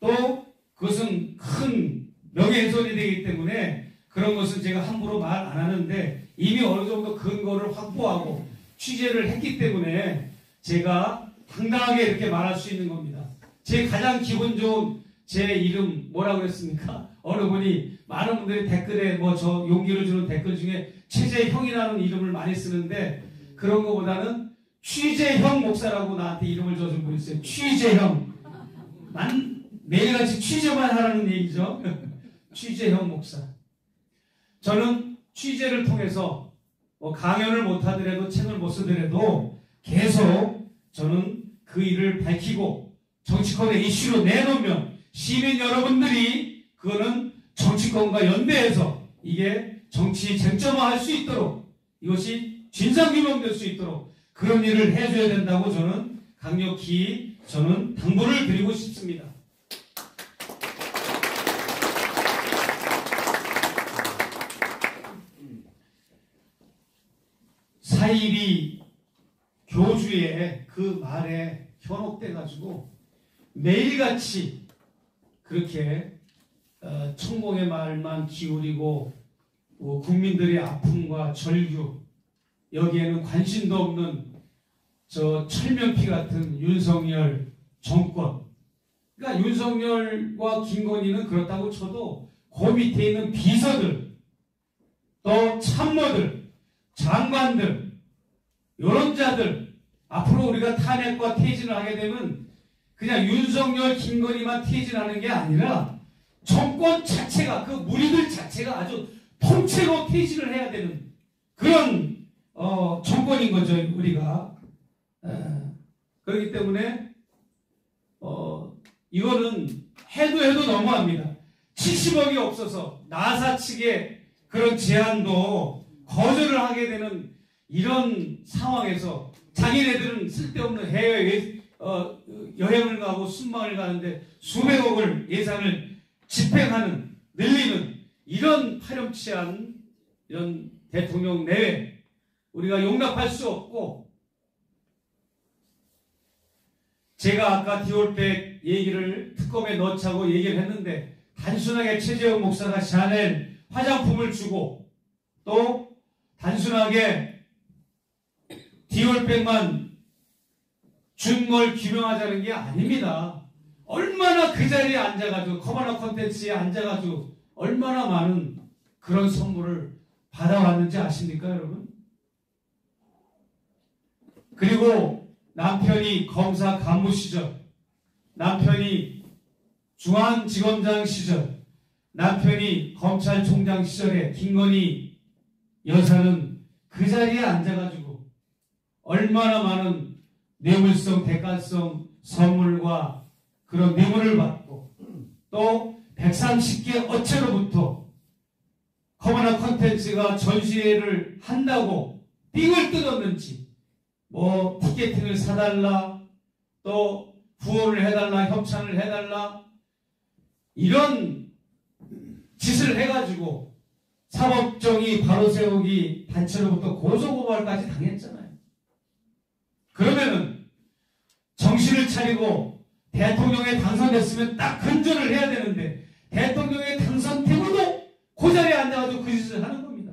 또 그것은 큰 명예훼손이 되기 때문에 그런 것은 제가 함부로 말 안 하는데, 이미 어느 정도 근거를 확보하고 취재를 했기 때문에 제가 당당하게 이렇게 말할 수 있는 겁니다. 제 가장 기분 좋은 제 이름 뭐라고 그랬습니까? 어느 분이, 많은 분들이 댓글에 저 용기를 주는 댓글 중에 최재형이라는 이름을 많이 쓰는데, 그런 것보다는 취재형 목사라고 나한테 이름을 줘준 분이 있어요. 취재형. 난 매일같이 취재만 하라는 얘기죠. 취재형 목사. 저는 취재를 통해서 뭐 강연을 못하더라도 책을 못 쓰더라도 계속 저는 그 일을 밝히고 정치권의 이슈로 내놓으면 시민 여러분들이 그거는 정치권과 연대해서 이게 정치 쟁점화할 수 있도록 이것이 진상규명될 수 있도록 그런 일을 해줘야 된다고 저는 강력히 저는 당부를 드리고 싶습니다. 사이비 교주의 그 말에 현혹돼가지고 매일같이 그렇게 천공의 말만 기울이고 국민들의 아픔과 절규 여기에는 관심도 없는 저 철면피 같은 윤석열 정권. 그러니까 윤석열과 김건희는 그렇다고 쳐도 그 밑에 있는 비서들 또 참모들 장관들 이런 자들 앞으로 우리가 탄핵과 퇴진을 하게 되면 그냥 윤석열 김건희만 퇴진하는 게 아니라 정권 자체가 그 무리들 자체가 아주 통째로 퇴진을 해야 되는 그런 정권인 거죠 우리가. 그렇기 때문에 이거는 해도 너무합니다. 70억이 없어서 나사 측의 그런 제안도 거절을 하게 되는 이런 상황에서 자기네들은 쓸데없는 해외 여행을 가고 순방을 가는데 수백억을 예산을 집행하는 늘리는 이런 파렴치한 이런 대통령 내외 우리가 용납할 수 없고 제가 아까 디올백 얘기를 특검에 넣자고 얘기를 했는데 단순하게 최재형 목사가 샤넬 화장품을 주고 또 단순하게 디올백만 준 걸 규명하자는 게 아닙니다. 얼마나 그 자리에 앉아가지고 커머너 콘텐츠에 앉아가지고 얼마나 많은 그런 선물을 받아왔는지 아십니까 여러분? 그리고 남편이 검사 간부 시절, 남편이 중앙지검장 시절, 남편이 검찰총장 시절에 김건희 여사는 그 자리에 앉아가지고 얼마나 많은 뇌물성, 대가성 선물과 그런 뇌물을 받고 또 130개 업체로부터 커머너 콘텐츠가 전시회를 한다고 삥을 뜯었는지 뭐 티켓팅을 사달라 또 후원을 해달라 협찬을 해달라 이런 짓을 해가지고 사법정의 바로 세우기 단체로부터 고소고발까지 당했잖아요. 그러면은 정신을 차리고 대통령에 당선됐으면 딱 근절을 해야 되는데 대통령에 당선되고도 그 자리에 앉아가지고 그 짓을 하는 겁니다.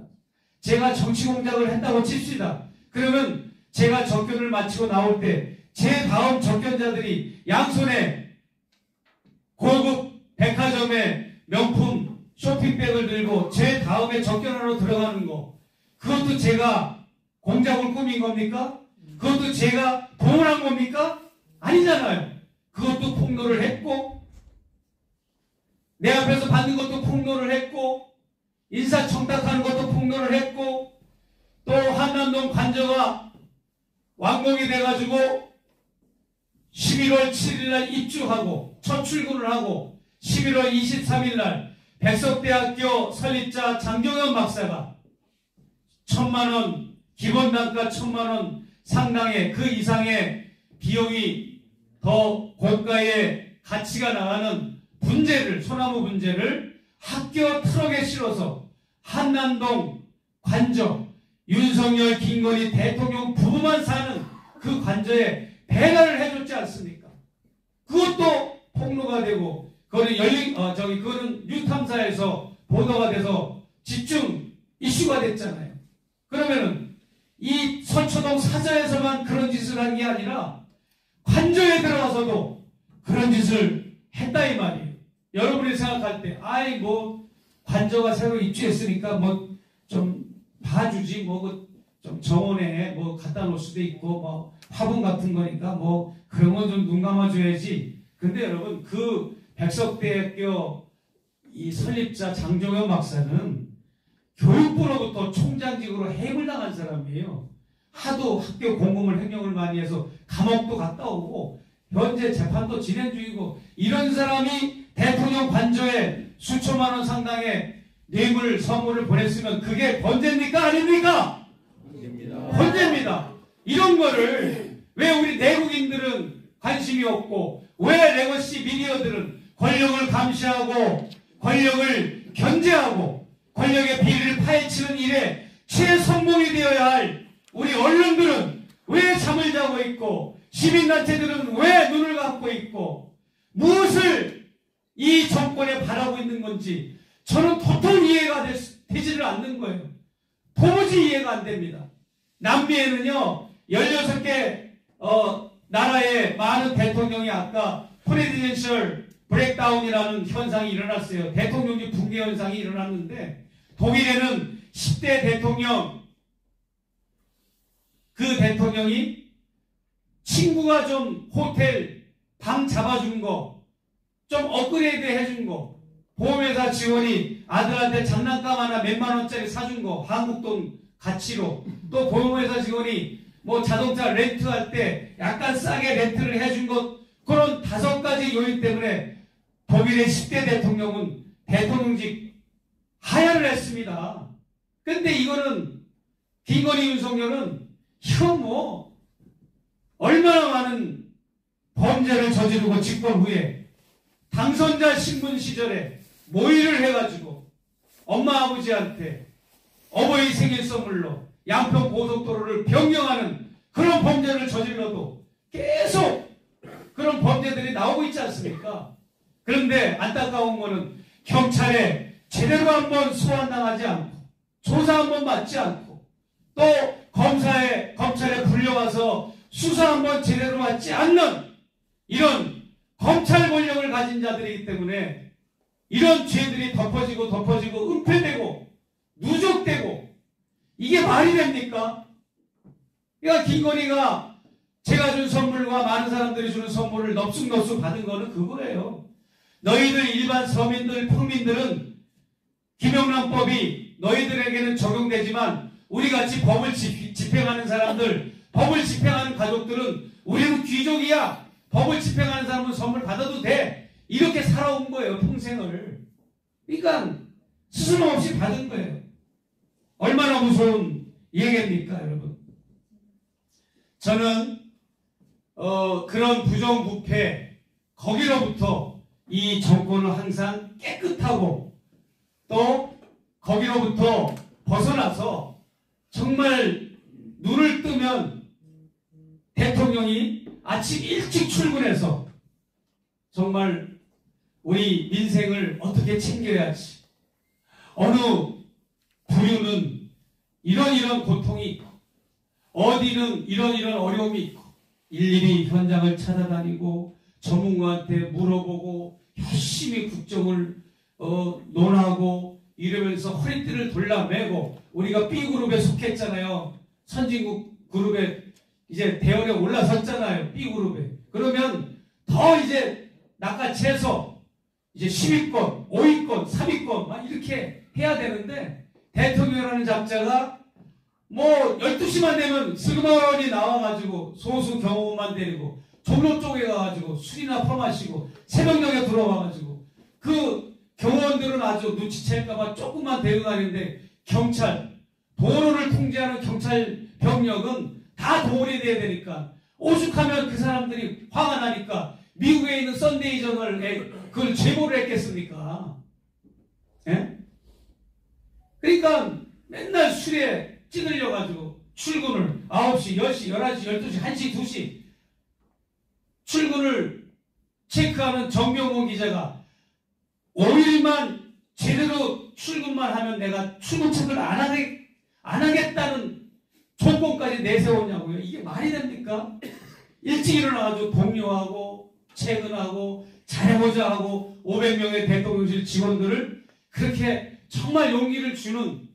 제가 정치 공작을 했다고 칩시다. 그러면 제가 접견을 마치고 나올 때 제 다음 접견자들이 양손에 고급 백화점의 명품 쇼핑백을 들고 제 다음에 접견하러 들어가는 거 그것도 제가 공작을 꾸민 겁니까? 그것도 제가 동원한 겁니까? 아니잖아요. 그것도 폭로를 했고 내 앞에서 받는 것도 폭로를 했고 인사청탁하는 것도 폭로를 했고 또 한남동 관저가 완공이 돼가지고 11월 7일날 입주하고 첫 출근을 하고 11월 23일날 백석대학교 설립자 장종현 박사가 1,000만원 기본단가 1,000만원 상당의 그 이상의 비용이 더 고가의 가치가 나가는 분재를 소나무 분재를 학교 트럭에 실어서 한남동 관저 윤석열 김건희 대통령 부부만 사는 그 관저에 배달을 해줬지 않습니까? 그것도 폭로가 되고 그거는 그거는 뉴탐사에서 보도가 돼서 집중 이슈가 됐잖아요. 그러면은 이 서초동 사저에서만 그런 짓을 한 게 아니라 관저에 들어가서도 그런 짓을 했다 이 말이에요. 여러분이 생각할 때 아이 뭐 관저가 새로 입주했으니까 뭐 좀 봐주지 뭐 좀 정원에 뭐 갖다 놓을 수도 있고 뭐 화분 같은 거니까 뭐 그런 건 좀 눈 감아줘야지. 근데 여러분 그 백석대학교 이 설립자 장종현 박사는 교육부로부터 총장직으로 해임을 당한 사람이에요. 하도 학교 공공을 횡령을 많이 해서 감옥도 갔다 오고 현재 재판도 진행 중이고, 이런 사람이 대통령 관저에 수천만 원 상당의 뇌물 선물을 보냈으면 그게 범죄입니까? 아닙니까? 범죄입니다. 이런 거를 왜 우리 내국인들은 관심이 없고, 왜 레거시 미디어들은 권력을 감시하고 권력을 견제하고 권력의 비리를 파헤치는 일에 최선봉이 되어야 할 우리 언론들은 왜 잠을 자고 있고, 시민단체들은 왜 눈을 감고 있고, 무엇을 이 정권에 바라고 있는 건지 저는 도통 이해가 되지를 않는 거예요. 도무지 이해가 안 됩니다. 남미에는요 16개 나라의 많은 대통령이 아까 프레지던셜 브레이크다운이라는 현상이 일어났어요. 대통령직 붕괴 현상이 일어났는데, 독일에는 10대 대통령, 그 대통령이 친구가 좀 호텔 방 잡아준 거, 좀 업그레이드 해준 거, 보험회사 직원이 아들한테 장난감 하나 몇만 원짜리 사준 거, 한국 돈 가치로, 또 보험회사 직원이 뭐 자동차 렌트할 때 약간 싸게 렌트를 해준 것, 그런 5가지 요인 때문에 독일의 10대 대통령은 대통령직 하야를 했습니다. 근데 이거는 김건희 윤석열은 이건 뭐 얼마나 많은 범죄를 저지르고 집권 후에 당선자 신분 시절에 모의를 해가지고 엄마 아버지한테 어버이 생일 선물로 양평 고속도로를 변경하는 그런 범죄를 저질러도 계속 그런 범죄들이 나오고 있지 않습니까? 그런데 안타까운 거는 경찰에 제대로 한번 소환당하지 않고 조사 한번 받지 않고 또 검찰에 불려와서 수사 한번 제대로 받지 않는 이런 검찰 권력을 가진 자들이기 때문에 이런 죄들이 덮어지고 은폐되고 누적되고, 이게 말이 됩니까? 그러니까 김건희가 제가 준 선물과 많은 사람들이 주는 선물을 넙죽넙죽 받은 거는 그거예요. 너희들 일반 서민들, 평민들은 김영란법이 너희들에게는 적용되지만 우리같이 법을 집행하는 사람들, 법을 집행하는 가족들은 우리는 귀족이야. 법을 집행하는 사람은 선물 받아도 돼. 이렇게 살아온 거예요, 평생을. 그러니까 스스럼 없이 받은 거예요. 얼마나 무서운 얘기입니까, 여러분? 저는 그런 부정부패, 거기로부터 이 정권은 항상 깨끗하고 또 거기로부터 벗어나서 정말 눈을 뜨면 대통령이 아침 일찍 출근해서 정말 우리 민생을 어떻게 챙겨야지, 어느 부류는 이런 고통이 있고 어디는 이런 어려움이 있고 일일이 현장을 찾아다니고 전문가한테 물어보고 열심히 국정을 논하고 이러면서 허리띠를 돌려매고, 우리가 B그룹에 속했잖아요. 선진국 그룹에 이제 대열에 올라섰잖아요. B그룹에. 그러면 더 이제 낚아채서 이제 10위권, 5위권, 3위권 막 이렇게 해야 되는데, 대통령이라는 잡자가 뭐 12시만 되면 슬그머니 나와가지고 소수 경호만 데리고 종로 쪽에 가가지고 술이나 퍼마시고 새벽녘에 들어와가지고 그 경호원들은 아주 눈치챌까봐 조금만 대응하는데, 경찰, 도로를 통제하는 경찰 병력은 다 도원이 돼야 되니까 오죽하면 그 사람들이 화가 나니까 미국에 있는 썬데이 저널에 그걸 제보를 했겠습니까? 예? 그러니까 맨날 술에 찌들려가지고 출근을 9시, 10시, 11시, 12시, 1시, 2시 출근을 체크하는 정병원 기자가 5일만 제대로 출근만 하면 내가 출근 체크를 안 하겠다는 조건까지 내세웠냐고요. 이게 말이 됩니까? 일찍 일어나가지고 동료하고 퇴근하고 잘해보자 하고 500명의 대통령실 직원들을 그렇게 정말 용기를 주는,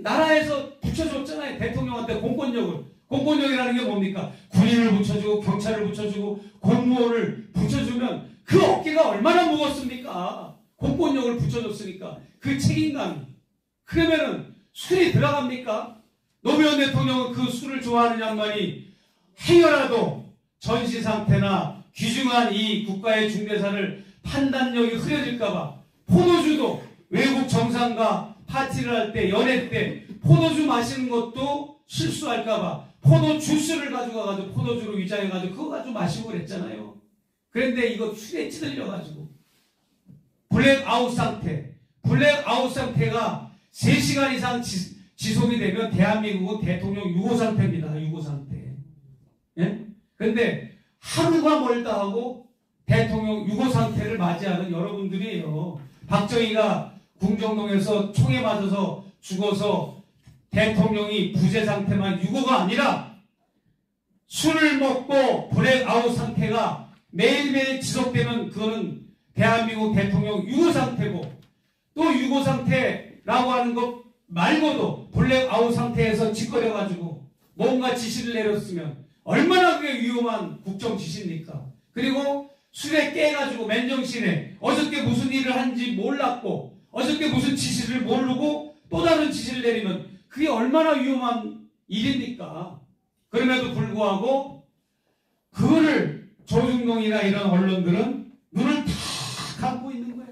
나라에서 붙여줬잖아요. 대통령한테 공권력을. 공권력이라는 게 뭡니까? 군인을 붙여주고 경찰을 붙여주고 공무원을 붙여주면 그 어깨가 얼마나 무겁습니까? 공권력을 붙여줬으니까 그 책임감이, 그러면은 술이 들어갑니까? 노무현 대통령은 그 술을 좋아하는 양반이 행여라도 전시 상태나 귀중한 이 국가의 중대사를 판단력이 흐려질까봐 포도주도 외국 정상과 파티를 할 때, 연회 때 포도주 마시는 것도 실수할까봐 포도 주스를 가져가가지고 포도주로 위장해가지고 그거 가지고 마시고 그랬잖아요. 그런데 이거 술에 찌들려가지고 블랙아웃 상태가 3시간 이상 지속이 되면 대한민국은 대통령 유고 상태입니다. 유고 상태. 예? 그런데 하루가 멀다 하고 대통령 유고 상태를 맞이하는 여러분들이에요. 박정희가 궁정동에서 총에 맞아서 죽어서 대통령이 부재 상태만 유고가 아니라 술을 먹고 블랙아웃 상태가 매일매일 지속되면 그거는 대한민국 대통령 유고 상태고, 또 유고 상태라고 하는 것 말고도 블랙아웃 상태에서 짓거려가지고 뭔가 지시를 내렸으면 얼마나 그게 위험한 국정 지시입니까? 그리고 술에 깨가지고 맨정신에 어저께 무슨 일을 한지 몰랐고 어저께 무슨 지시를 모르고 또 다른 지시를 내리면 그게 얼마나 위험한 일입니까? 그럼에도 불구하고 그거를 조중동이나 이런 언론들은 눈을 다 감고 있는 거예요.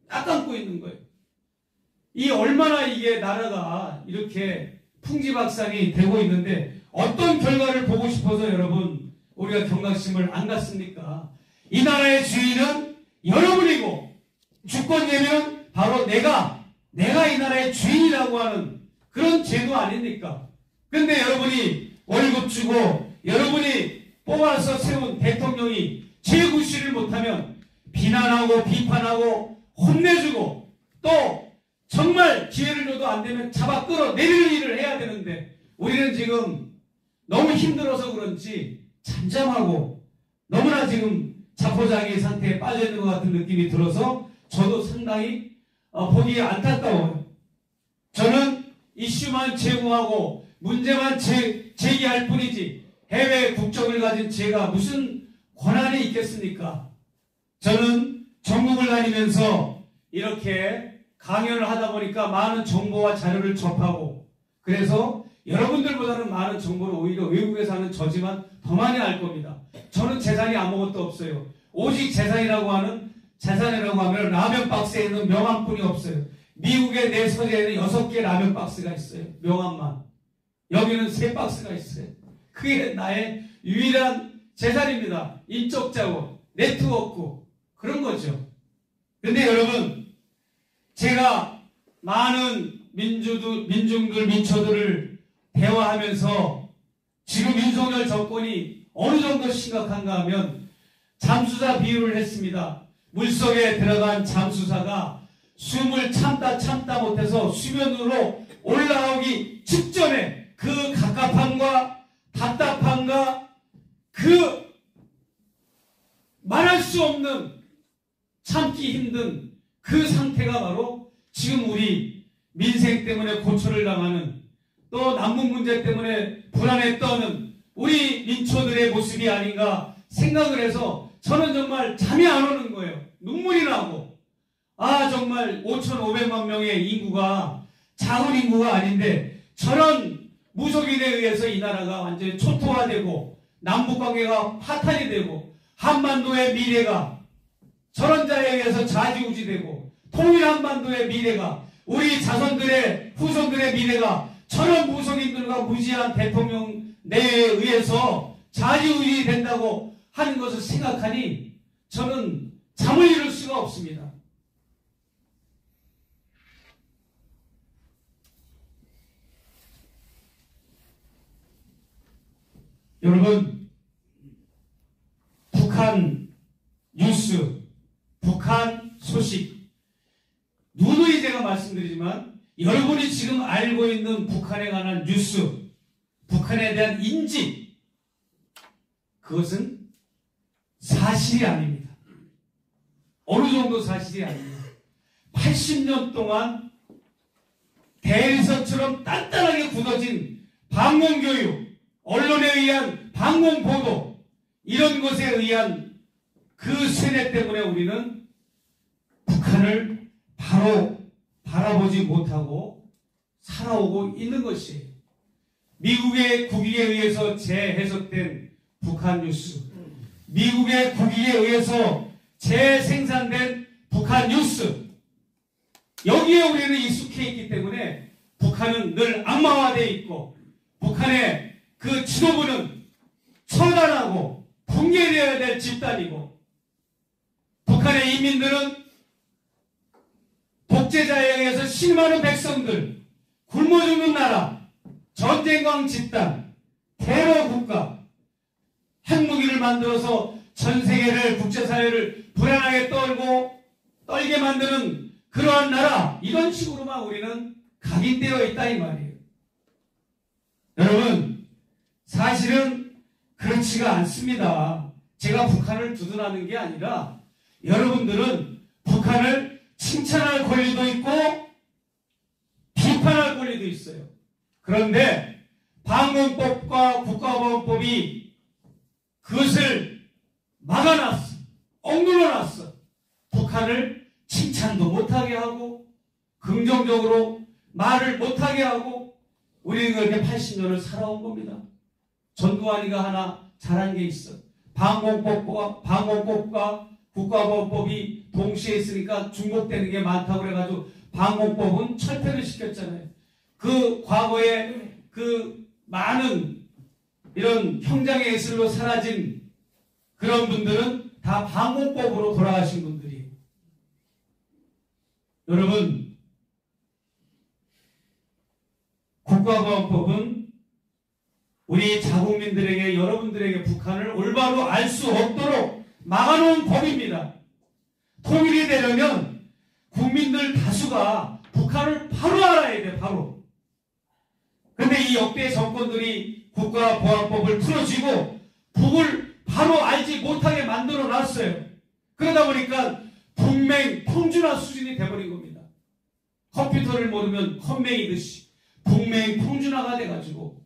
딱 감고 있는 거예요. 이 얼마나 이게 나라가 이렇게 풍지박산이 되고 있는데 어떤 결과를 보고 싶어서 여러분 우리가 경각심을 안 갖습니까? 이 나라의 주인은 여러분이고 주권자는 바로 내가 이 나라의 주인이라고 하는 그런 제도 아닙니까? 근데 여러분이 월급 주고 여러분이 뽑아서 세운 대통령이 제구실을 못하면 비난하고 비판하고 혼내주고 또 정말 기회를 줘도 안 되면 잡아 끌어내리는 일을 해야 되는데 우리는 지금 너무 힘들어서 그런지 잠잠하고 너무나 지금 자포자기 상태에 빠져 있는 것 같은 느낌이 들어서 저도 상당히 보기 안타까워요. 저는 이슈만 제공하고 문제만 제기할 뿐이지 해외 국적을 가진 제가 무슨 권한이 있겠습니까? 저는 전국을 다니면서 이렇게 강연을 하다 보니까 많은 정보와 자료를 접하고 그래서 여러분들보다는 많은 정보를 오히려 외국에 사는 저지만 더 많이 알 겁니다. 저는 재산이 아무것도 없어요. 오직 재산이라고 하면 라면 박스에 있는 명함뿐이 없어요. 미국의 내 서재에는 6개 라면 박스가 있어요. 명함만. 여기는 3박스가 있어요. 그게 나의 유일한 재산입니다. 인적 자원, 네트워크 그런 거죠. 근데 여러분 제가 많은 민초들을 대화하면서 지금 윤석열 정권이 어느 정도 심각한가 하면 잠수사 비유를 했습니다. 물속에 들어간 잠수사가 숨을 참다 못해서 수면으로 올라오기 직전에 그 갑갑함과 답답함과 그 말할 수 없는 참기 힘든 그 상태가 바로 지금 우리 민생 때문에 고초를 당하는 또 남북 문제 때문에 불안에 떠는 우리 민초들의 모습이 아닌가 생각을 해서 저는 정말 잠이 안 오는 거예요. 눈물이 나고 정말 5,500만 명의 인구가 작은 인구가 아닌데 저런 무속인에 의해서 이 나라가 완전히 초토화되고 남북관계가 파탄이 되고 한반도의 미래가 저런 자에 의해서 좌지우지되고 통일 한반도의 미래가 우리 자손들의 후손들의 미래가 저런 무속인들과 무지한 대통령 내에 의해서 좌지우지 된다고 하는 것을 생각하니 저는 잠을 이룰 수가 없습니다. 여러분 북한 뉴스, 북한 소식 누누이 제가 말씀드리지만 여러분이 지금 알고 있는 북한에 관한 뉴스, 북한에 대한 인지 그것은 사실이 아닙니다. 어느 정도 사실이 아닙니다. 80년 동안 대리석처럼 단단하게 굳어진 방공교육, 언론에 의한 방공보도 이런 것에 의한 그 세뇌 때문에 우리는 북한을 바로 바라보지 못하고 살아오고 있는 것이에요. 미국의 국익에 의해서 재해석된 북한 뉴스, 미국의 국익에 의해서 재생산된 북한 뉴스, 여기에 우리는 익숙해 있기 때문에 북한은 늘 악마화되어 있고 북한의 그 지도부는 처단하고 붕괴되어야 될 집단이고 북한의 인민들은 독재자에 의해서 실망하는 백성들, 굶어 죽는 나라, 전쟁광 집단, 테러 국가, 핵무기를 만들어서 전 세계를, 국제사회를 불안하게 떨게 만드는 그러한 나라, 이런 식으로만 우리는 각인되어 있다 이 말이에요. 여러분, 사실은 그렇지가 않습니다. 제가 북한을 두둔하는 게 아니라 여러분들은 북한을 칭찬할 권리도 있고 비판할 권리도 있어요. 그런데 방공법과 국가보안법이 그것을 막아놨어. 억눌러놨어. 북한을 칭찬도 못하게 하고 긍정적으로 말을 못하게 하고 우리는 그렇게 80년을 살아온 겁니다. 전두환이가 하나 잘한 게 있어. 방공법과 국가보안법이 동시에 있으니까 중복되는 게 많다고 그래가지고 방공법은 철폐를 시켰잖아요. 그 과거에 그 많은 이런 형장의 예술로 사라진 그런 분들은 다 방공법으로 돌아가신 분들이에요. 여러분, 국가보안법은 우리 자국민들에게, 여러분들에게 북한을 올바로 알 수 없도록 막아놓은 법입니다. 통일이 되려면 국민들 다수가 북한을 바로 알아야 돼, 바로. 그런데 이 역대 정권들이 국가보안법을 풀어쥐고 북을 바로 알지 못하게 만들어 놨어요. 그러다 보니까 북맹 평준화 수준이 돼버린 겁니다. 컴퓨터를 모르면 컴맹이듯이 북맹 평준화가 돼가지고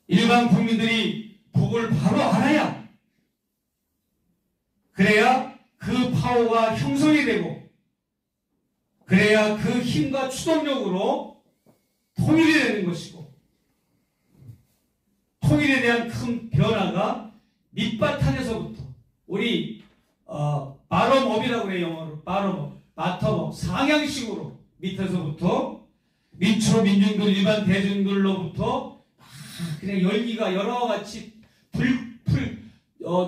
일반 국민들이 북을 바로 알아야, 그래야 그 파워가 형성이 되고 그래야 그 힘과 추동력으로 통일이 되는 것이고, 통일에 대한 큰 변화가 밑바탕에서부터 우리 바텀업이라고 해요. 영어로 바텀업, 상향식으로 밑에서부터 민초 민중들, 일반 대중들로부터 그냥 열기가 여러 가지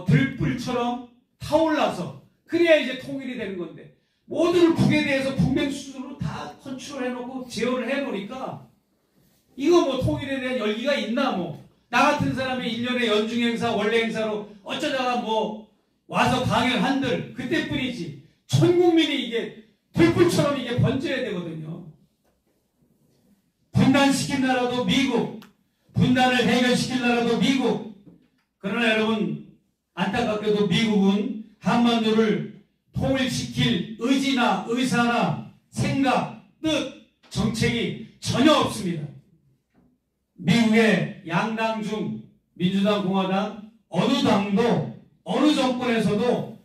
들불처럼 타올라서 그래야 이제 통일이 되는 건데, 모든 북에 대해서 북맹 수준으로 다 컨트롤 해놓고 제어를 해놓으니까 이거 뭐 통일에 대한 열기가 있나 뭐. 나 같은 사람이 1년에 연중 행사, 원래 행사로 어쩌다가 뭐 와서 강연한들 그때뿐이지. 전 국민이 이게 들불처럼 이게 번져야 되거든요. 분단시킨 나라도 미국, 분단을 해결시킬 나라도 미국. 그러나 여러분, 안타깝게도 미국은 한반도를 통일시킬 의지나 의사나 생각, 뜻, 정책이 전혀 없습니다. 미국의 양당 중 민주당, 공화당 어느 당도 어느 정권에서도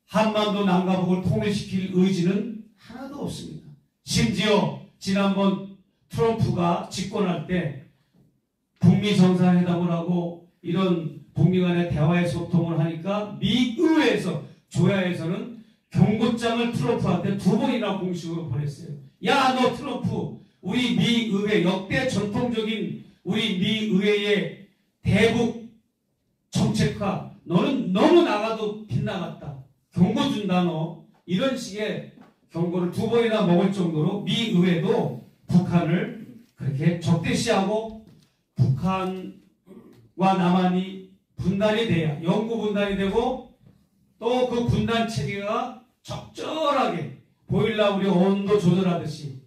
한반도 남과북을 통일시킬 의지는 하나도 없습니다. 심지어 지난번 트럼프가 집권할 때 북미 정상회담을 하고 이런 북미 간의 대화의 소통을 하니까 미 의회에서, 조야에서는 경고장을 트럼프한테 2번이나 공식으로 보냈어요. 야, 너 트럼프, 우리 미 의회, 역대 전통적인 우리 미 의회의 대북 정책화, 너는 너무 나가도 빗나갔다. 경고 준다 너. 이런 식의 경고를 2번이나 먹을 정도로 미 의회도 북한을 그렇게 적대시하고 북한과 남한이 분단이 돼야, 영구 분단이 되고 또 그 분단 체계가 적절하게 보일러 우리 온도 조절하듯이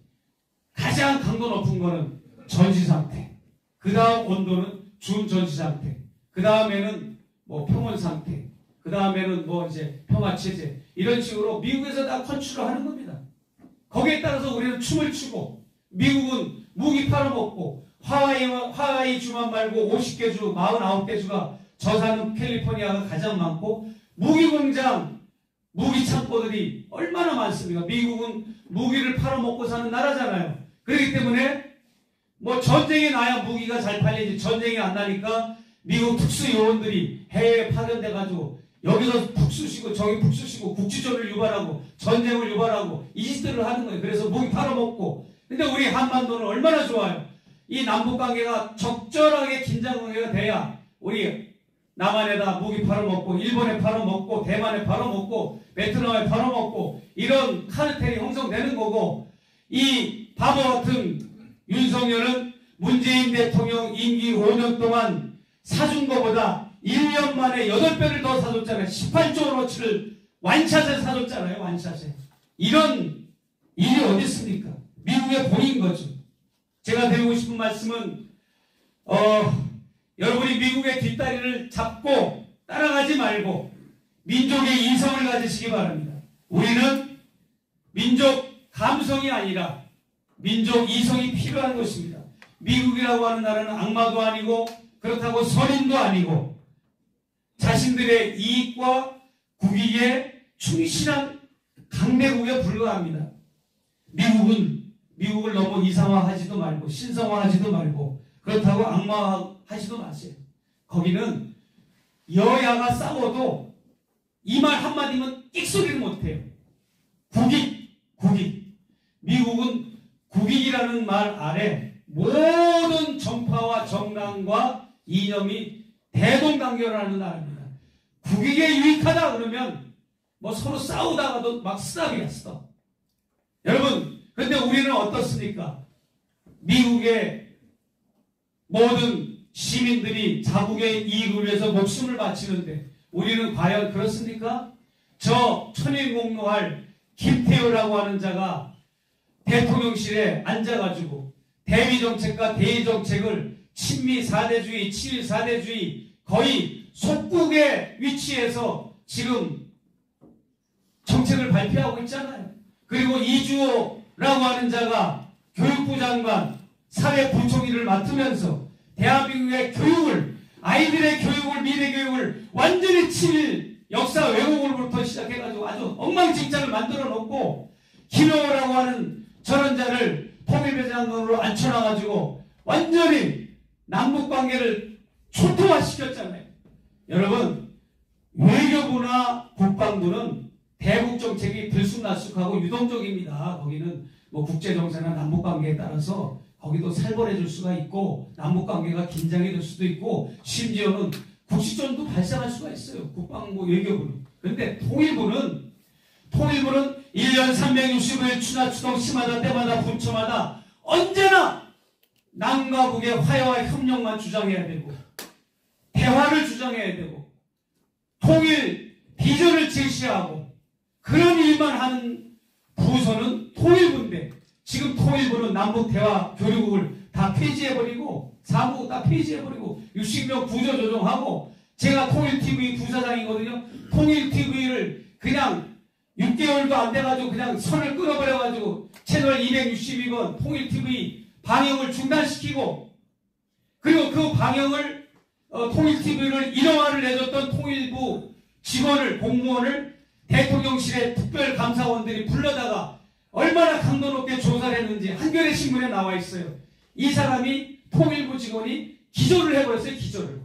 가장 강도 높은 거는 전시상태, 그 다음 온도는 준전시상태, 그 다음에는 뭐 평온상태, 그 다음에는 뭐 이제 평화체제, 이런 식으로 미국에서 다 컨트롤 하는 겁니다. 거기에 따라서 우리는 춤을 추고, 미국은 무기 팔아먹고, 하와이 주만 말고 50개 주, 49개 주가 저사는 캘리포니아가 가장 많고, 무기 공장, 무기 창고들이 얼마나 많습니까? 미국은 무기를 팔아먹고 사는 나라잖아요. 그렇기 때문에 뭐 전쟁이 나야 무기가 잘 팔리지, 전쟁이 안 나니까 미국 특수요원들이 해외에 파견돼가지고 여기서 북수시고 저기 북수시고 국지전을 유발하고 전쟁을 유발하고 이 짓들을 하는 거예요. 그래서 무기 팔아먹고. 근데 우리 한반도는 얼마나 좋아요. 이 남북관계가 적절하게 긴장관계가 돼야 우리 남한에다 무기 팔아먹고 일본에 팔아먹고 대만에 팔아먹고 베트남에 팔아먹고 이런 카르텔이 형성되는 거고, 이 바보 같은 윤석열은 문재인 대통령 임기 5년 동안 사준 거보다 1년 만에 8배를 더 사줬잖아요. 18조 원어치를 완샷에 사줬잖아요. 완샷에. 이런 일이 어디 있습니까? 미국의 본인 거죠. 제가 드리고 싶은 말씀은 여러분이 미국의 뒷다리를 잡고 따라가지 말고 민족의 이성을 가지시기 바랍니다. 우리는 민족 감성이 아니라 민족 이성이 필요한 것입니다. 미국이라고 하는 나라는 악마도 아니고 그렇다고 선인도 아니고 자신들의 이익과 국익에 충실한 강대국에 불과합니다. 미국을 너무 이상화하지도 말고 신성화하지도 말고 그렇다고 악마화하지도 마세요. 거기는 여야가 싸워도 이 말 한마디면 끽소리를 못해요. 국익. 미국은 국익이라는 말 아래 모든 정파와 정당과 이념이 대동단결하는 나라입니다. 국익에 유익하다 그러면 뭐 서로 싸우다가도 막 쓰다비야 쓰다. 여러분, 근데 우리는 어떻습니까? 미국의 모든 시민들이 자국의 이익을 위해서 목숨을 바치는데 우리는 과연 그렇습니까? 저 천일공노할 김태효라고 하는 자가 대통령실에 앉아가지고 대미정책과 대의정책을 친미 4대주의, 친일 4대주의 거의 속국의 위치에서 지금 정책을 발표하고 있잖아요. 그리고 이주호라고 하는 자가 교육부 장관, 사회부총리를 맡으면서 대한민국의 교육을, 아이들의 교육을, 미래 교육을 완전히 친일 역사 왜곡으로부터 시작해가지고 아주 엉망진창을 만들어 놓고 김영호라고 하는 저런 자를 통일부장관으로 앉혀놔가지고 완전히 남북관계를 초토화시켰잖아요. 여러분, 외교부나 국방부는 대북정책이 들쑥날쑥하고 유동적입니다. 거기는 뭐 국제정세나 남북관계에 따라서 거기도 살벌해질 수가 있고 남북관계가 긴장이 될 수도 있고 심지어는 국시전도 발생할 수가 있어요. 국방부 외교부는. 그런데 통일부는 1년 365일 추나 추동 시마다 때마다 분초마다 언제나 남과 북의 화해와 협력만 주장해야 되고 대화를 주장해야 되고 통일 비전을 제시하고 그런 일만 하는 부서는 통일부인데 지금 통일부는 남북 대화 교류국을 다 폐지해버리고 사무국 다 폐지해버리고 60명 부조 조정하고 제가 통일TV 부사장이거든요. 통일TV를 그냥 6개월도 안 돼가지고 그냥 선을 끊어버려가지고 채널 262번 통일TV 방영을 중단시키고 그리고 그 방영을 통일TV를 1화를 내줬던 통일부 직원을 공무원을 대통령실의 특별감사원들이 불러다가 얼마나 강도 높게 조사를 했는지 한겨레 신문에 나와 있어요. 이 사람이 통일부 직원이 기절을 해버렸어요. 기절을.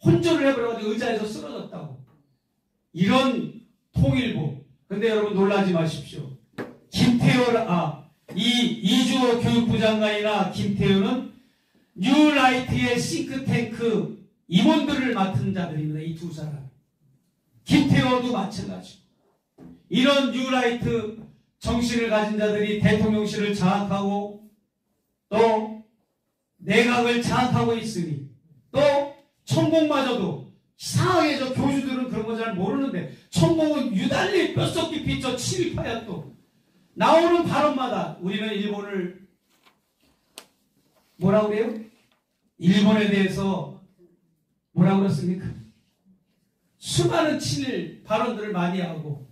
혼절을 해버려가지고 의자에서 쓰러졌다고. 이런 통일부. 근데 여러분 놀라지 마십시오. 이주호 교육부 장관이나 김태효는 뉴라이트의 싱크탱크 임원들을 맡은 자들입니다. 이 두 사람. 김태효도 마찬가지. 이런 뉴라이트 정신을 가진 자들이 대통령실을 장악하고 또 내각을 장악하고 있으니 또 천공마저도 이상하게 저 교주들은 그런 거 잘 모르는데 천공은 유달리 뼛속 깊이 저 친일파야 또 나오는 발언마다 우리는 일본을 뭐라고 그래요? 일본에 대해서 뭐라고 그랬습니까? 수많은 친일 발언들을 많이 하고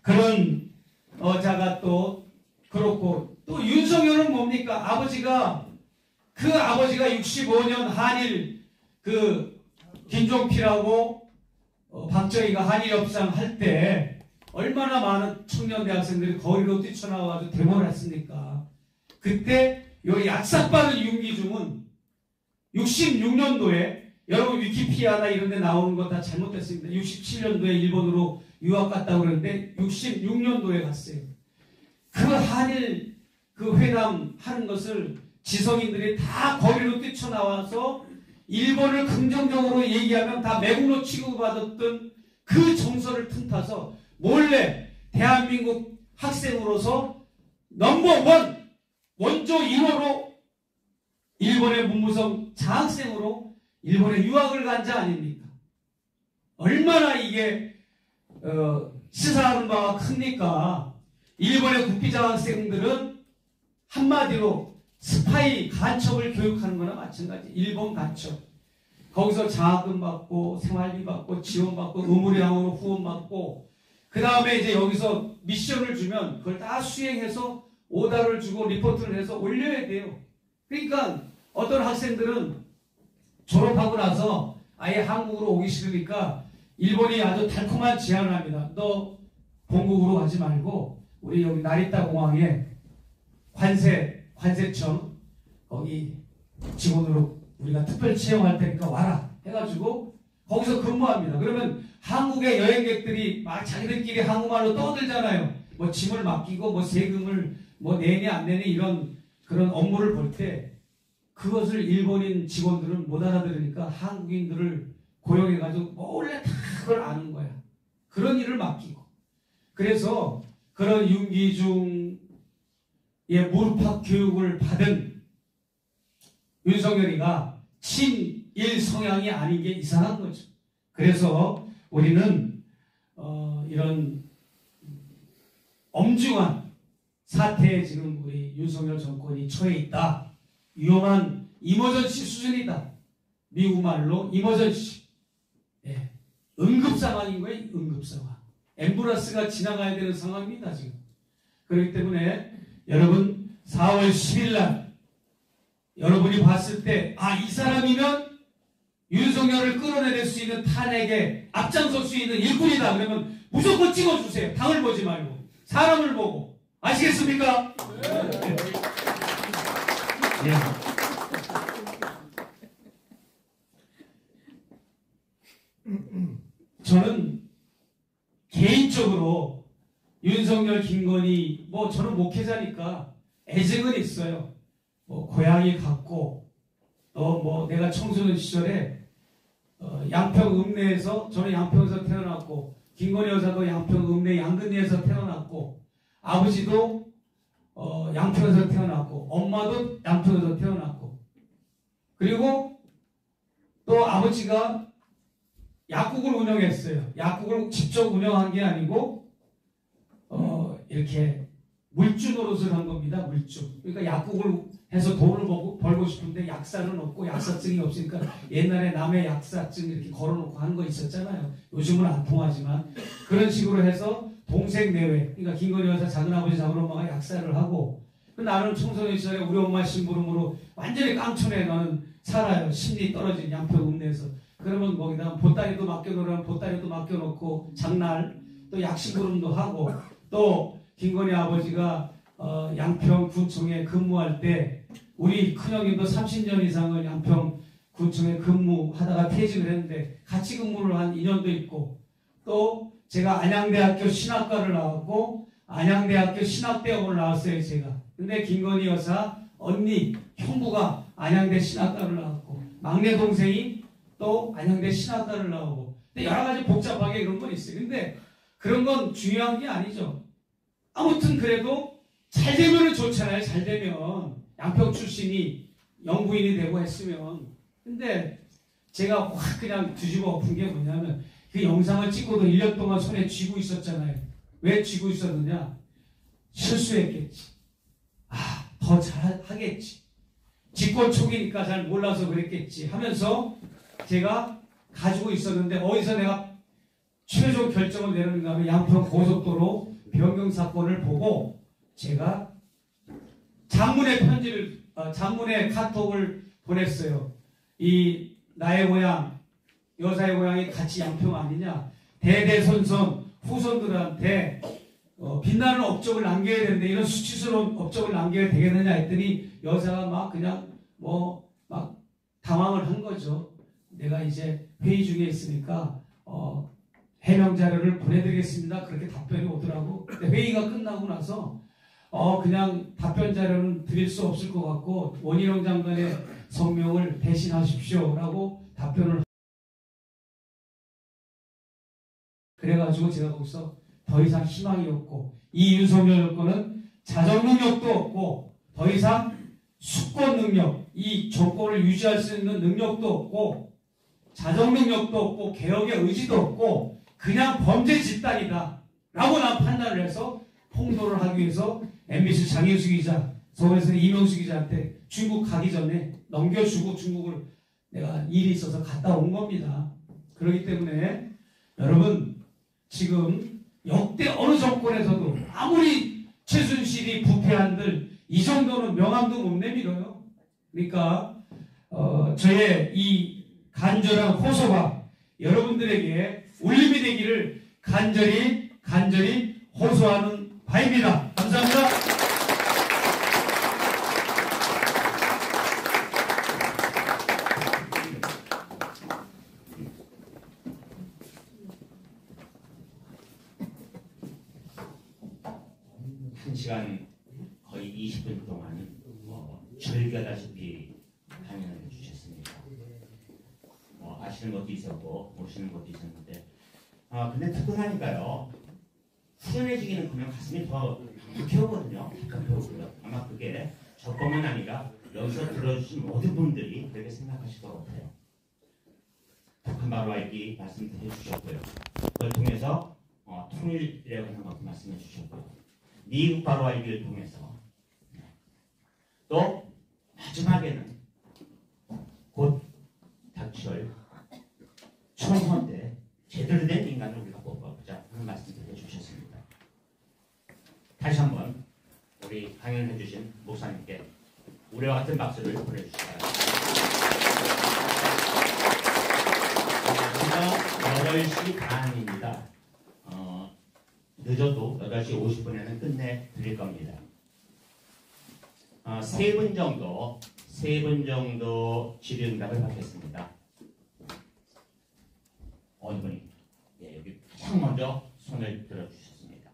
그런 자가 또 그렇고 또 윤석열은 뭡니까? 아버지가 65년 한일 김종필하고 박정희가 한일 협상 할 때 얼마나 많은 청년 대학생들이 거리로 뛰쳐나와가지고 데모를 했습니까? 그때 요 약삭빠른 윤기중은 66년도에 여러분 위키피디아나 이런 데 나오는 거 다 잘못됐습니다. 67년도에 일본으로 유학 갔다고 그러는데 66년도에 갔어요. 그 한일 그 회담 하는 것을 지성인들이 다 거리로 뛰쳐나와서 일본을 긍정적으로 얘기하면 다 매국노 취급받았던 그 정서를 틈타서 몰래 대한민국 학생으로서 넘버원 원조 1호로 일본의 문무성 장학생으로 일본에 유학을 간 자 아닙니까? 얼마나 이게 시사하는 바가 큽니까? 일본의 국비장학생들은 한마디로 스파이 간첩을 교육하는 거나 마찬가지. 일본 간첩. 거기서 장학금 받고 생활비 받고 지원받고 의무량으로 후원받고 그 다음에 이제 여기서 미션을 주면 그걸 다 수행해서 오다를 주고 리포트를 해서 올려야 돼요. 그러니까 어떤 학생들은 졸업하고 나서 아예 한국으로 오기 싫으니까 일본이 아주 달콤한 제안을 합니다. 너 본국으로 가지 말고 우리 여기 나리타 공항에 관세청 거기 직원으로 우리가 특별 채용할 테니까 와라 해가지고 거기서 근무합니다. 그러면 한국의 여행객들이 막 자기들끼리 한국말로 떠들잖아요. 뭐 짐을 맡기고 뭐 세금을 뭐 내니 안 내니 이런 그런 업무를 볼 때 그것을 일본인 직원들은 못 알아들으니까 한국인들을 고용해가지고 몰래 다 그걸 아는 거야. 그런 일을 맡기고. 그래서 그런 윤기중의 무릎팍 교육을 받은 윤석열이가 친일 성향이 아닌 게 이상한 거죠. 그래서 우리는 이런 엄중한 사태에 지금 우리 윤석열 정권이 처해 있다. 위험한 이머전시 수준이다. 미국 말로 이머전시. 예. 응급 상황인 거예요. 응급 상황. 앰뷸런스가 지나가야 되는 상황입니다. 지금. 그렇기 때문에 여러분 4월 10일 날 여러분이 봤을 때 이 사람이면 윤석열을 끌어내릴 수 있는 탄핵에 앞장설 수 있는 일꾼이다. 그러면 무조건 찍어주세요. 당을 보지 말고 사람을 보고. 아시겠습니까? 네. 네. 저는 개인적으로 윤석열, 김건희 뭐 저는 목회자니까 애증은 있어요. 뭐 고향이 같고 또 뭐 내가 청소년 시절에 양평 읍내에서 저는 양평에서 태어났고 김건희 여사도 양평 읍내 양근리에서 태어났고 아버지도 양평에서 태어났고 엄마도 양평에서 태어났고 그리고 또 아버지가 약국을 운영했어요. 약국을 직접 운영한 게 아니고 이렇게 물주 노릇을 한 겁니다. 물주. 그러니까 약국을 해서 돈을 벌고 싶은데 약사는 없고 약사증이 없으니까 옛날에 남의 약사증 이렇게 걸어놓고 하는 거 있었잖아요. 요즘은 안 통하지만 그런 식으로 해서 동생 내외 그러니까 김건희 여사 작은아버지 작은엄마가 약사를 하고 나는 청소년 시절에 우리 엄마 심부름으로 완전히 깡촌에 나는 살아요. 심리 떨어진 양평 읍내에서. 그러면 거기다 보따리도 맡겨놓으면 보따리도 맡겨놓고 장날 또 약심부름도 하고 또 김건희 아버지가 양평구청에 근무할 때 우리 큰형님도 30년 이상을 양평구청에 근무하다가 퇴직을 했는데 같이 근무를 한 2년도 있고 또 제가 안양대학교 신학과를 나왔고 안양대학교 신학대학원을 나왔어요. 제가. 근데 김건희 여사 언니 형부가 안양대 신학과를 나왔고 막내 동생이 또 안양대 신학과를 나오고 근데 여러 가지 복잡하게 그런 건 있어요. 근데 그런 건 중요한 게 아니죠. 아무튼 그래도 잘 되면은 좋잖아요. 잘 되면 양평 출신이 영부인이 되고 했으면. 근데 제가 확 그냥 뒤집어 엎은 게 뭐냐면 그 영상을 찍고도 1년 동안 손에 쥐고 있었잖아요. 왜 쥐고 있었느냐? 실수했겠지. 더 잘하겠지. 집권 초기니까 잘 몰라서 그랬겠지 하면서 제가 가지고 있었는데 어디서 내가 최종 결정을 내리는가 하면 양평 고속도로 변경 사건을 보고 제가 장문의 카톡을 보냈어요. 나의 고향, 여사의 고향이 같이 양평 아니냐? 대대손손 후손들한테 빛나는 업적을 남겨야 되는데 이런 수치스러운 업적을 남겨야 되겠느냐 했더니 여사가 막 그냥 막 당황을 한 거죠. 내가 이제 회의 중에 있으니까 해명 자료를 보내드리겠습니다. 그렇게 답변이 오더라고. 근데 회의가 끝나고 나서 그냥 답변 자료는 드릴 수 없을 것 같고 원희룡 장관의 성명을 대신하십시오라고 답변을. 그래가지고 제가 거기서 더 이상 희망이 없고 이 윤석열 정권은 자정 능력도 없고 더 이상 수권 능력, 이 정권을 유지할 수 있는 능력도 없고 자정 능력도 없고 개혁의 의지도 없고 그냥 범죄 집단이다 라고 난 판단을 해서 폭로를 하기 위해서 MBC 장현수 기자, 서울에서는 이명수 기자한테 중국 가기 전에 넘겨주고 중국을 내가 일이 있어서 갔다 온 겁니다. 그렇기 때문에 여러분 지금 역대 어느 정권에서도 아무리 최순실이 부패한들 이 정도는 명함도 못 내밀어요. 그러니까 저의 이 간절한 호소가 여러분들에게 울림이 되기를 간절히 호소하는 바입니다. 감사합니다. 한 시간 거의 20분 동안 절규하다시피 강연을 해주셨습니다. 아시는 것도 있었고 모르시는 것도 있었는데 근데 듣고 나니까요 후련해지기는 그냥 가슴이 더 불쾌하거든요. 답답해오고요. 아마 그게 저뿐만 아니라 여기서 들어주신 모든 분들이 그렇게 생각하실 것 같아요. 북한 바로 알기 말씀해 주셨고요. 그걸 통해서 통일이라고 하는 것도 말씀해 주셨고요. 미국 바로 알기를 통해서 또 마지막에는 곧 닥칠 총선 때 제대로 된 인간을 우리가 뽑아보자 하는 말씀을 해주셨습니다. 다시 한번 우리 강연해 주신 목사님께 우리와 같은 박수를 보내주시기 바랍니다. 지금 8시 반입니다. 늦어도 8시 50분에는 끝내드릴 겁니다. 세 분 정도 질의응답을 받겠습니다. 어느 분이? 예, 여기 가장 먼저 손을 들어주셨습니다.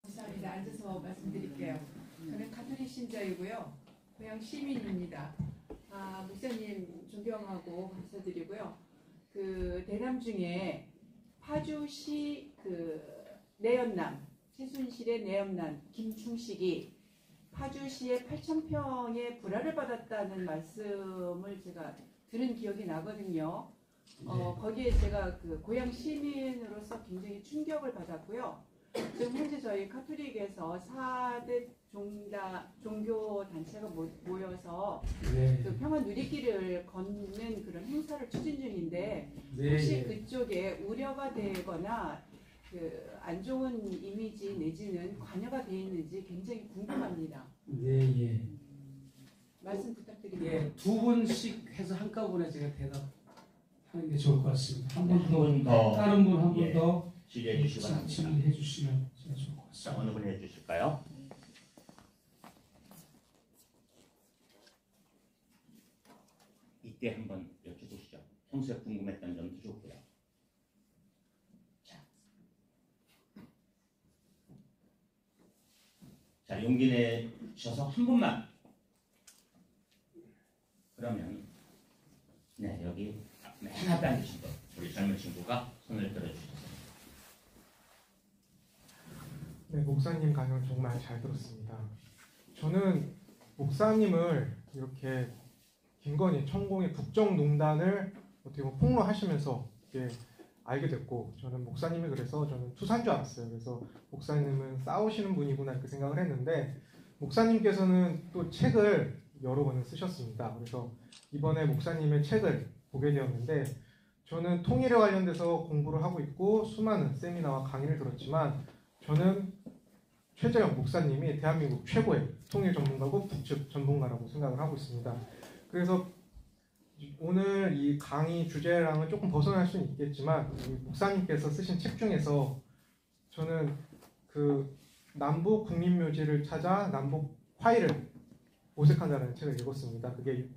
감사합니다. 앉아서 말씀드릴게요. 저는 가톨릭 신자이고요. 고향 시민입니다. 목사님 존경하고 감사드리고요. 그 대남 중에 파주시 내연남 최순실의 내연남 김충식이 파주시에 8,000평의 불화를 받았다는 말씀을 제가 들은 기억이 나거든요. 거기에 제가 그 고향 시민으로서 굉장히 충격을 받았고요. 지금 현재 저희 카톨릭에서 4대 종교 단체가 모여서 그 평화 누리길을 걷는 그런 행사를 추진 중인데 혹시 그쪽에 우려가 되거나 안 좋은 이미지 내지는 관여가 되어 있는지 굉장히 궁금합니다. 네, 말씀 부탁드립니다. 예, 두 분씩 해서 한꺼번에 제가 대답하는 게 좋을 것 같습니다. 한 분 더, 다른 분 한 분 더 질의해 주시기 바랍니다. 질의해 주시면 제가 좋을 것 같습니다. 자, 어느 분이 해주실까요? 이때 한번 여쭤보시죠. 평소에 궁금했던 점도 좋고요. 자, 용기 내셔서 한 분만. 그러면 네, 여기 맨 앞에 앉으신 분, 우리 젊은 친구가 손을 들어주셨습니다. 네, 목사님 강연 정말 잘 들었습니다. 저는 목사님을 이렇게 김건희 천공의 국정농단을 어떻게 보면 폭로하시면서 이렇게 알게 됐고, 저는 목사님이 그래서 저는 투사인 줄 알았어요. 그래서 목사님은 싸우시는 분이구나 이렇게 생각을 했는데, 목사님께서는 또 책을 여러 권을 쓰셨습니다. 그래서 이번에 목사님의 책을 보게 되었는데, 저는 통일에 관련돼서 공부를 하고 있고 수많은 세미나와 강의를 들었지만, 저는 최재형 목사님이 대한민국 최고의 통일 전문가고 북측 전문가라고 생각을 하고 있습니다. 그래서 오늘 이 강의 주제랑은 조금 벗어날 수는 있겠지만 이 목사님께서 쓰신 책 중에서 저는 그 남북 국립묘지를 찾아 남북 화의를 모색한다는 책을 읽었습니다. 그게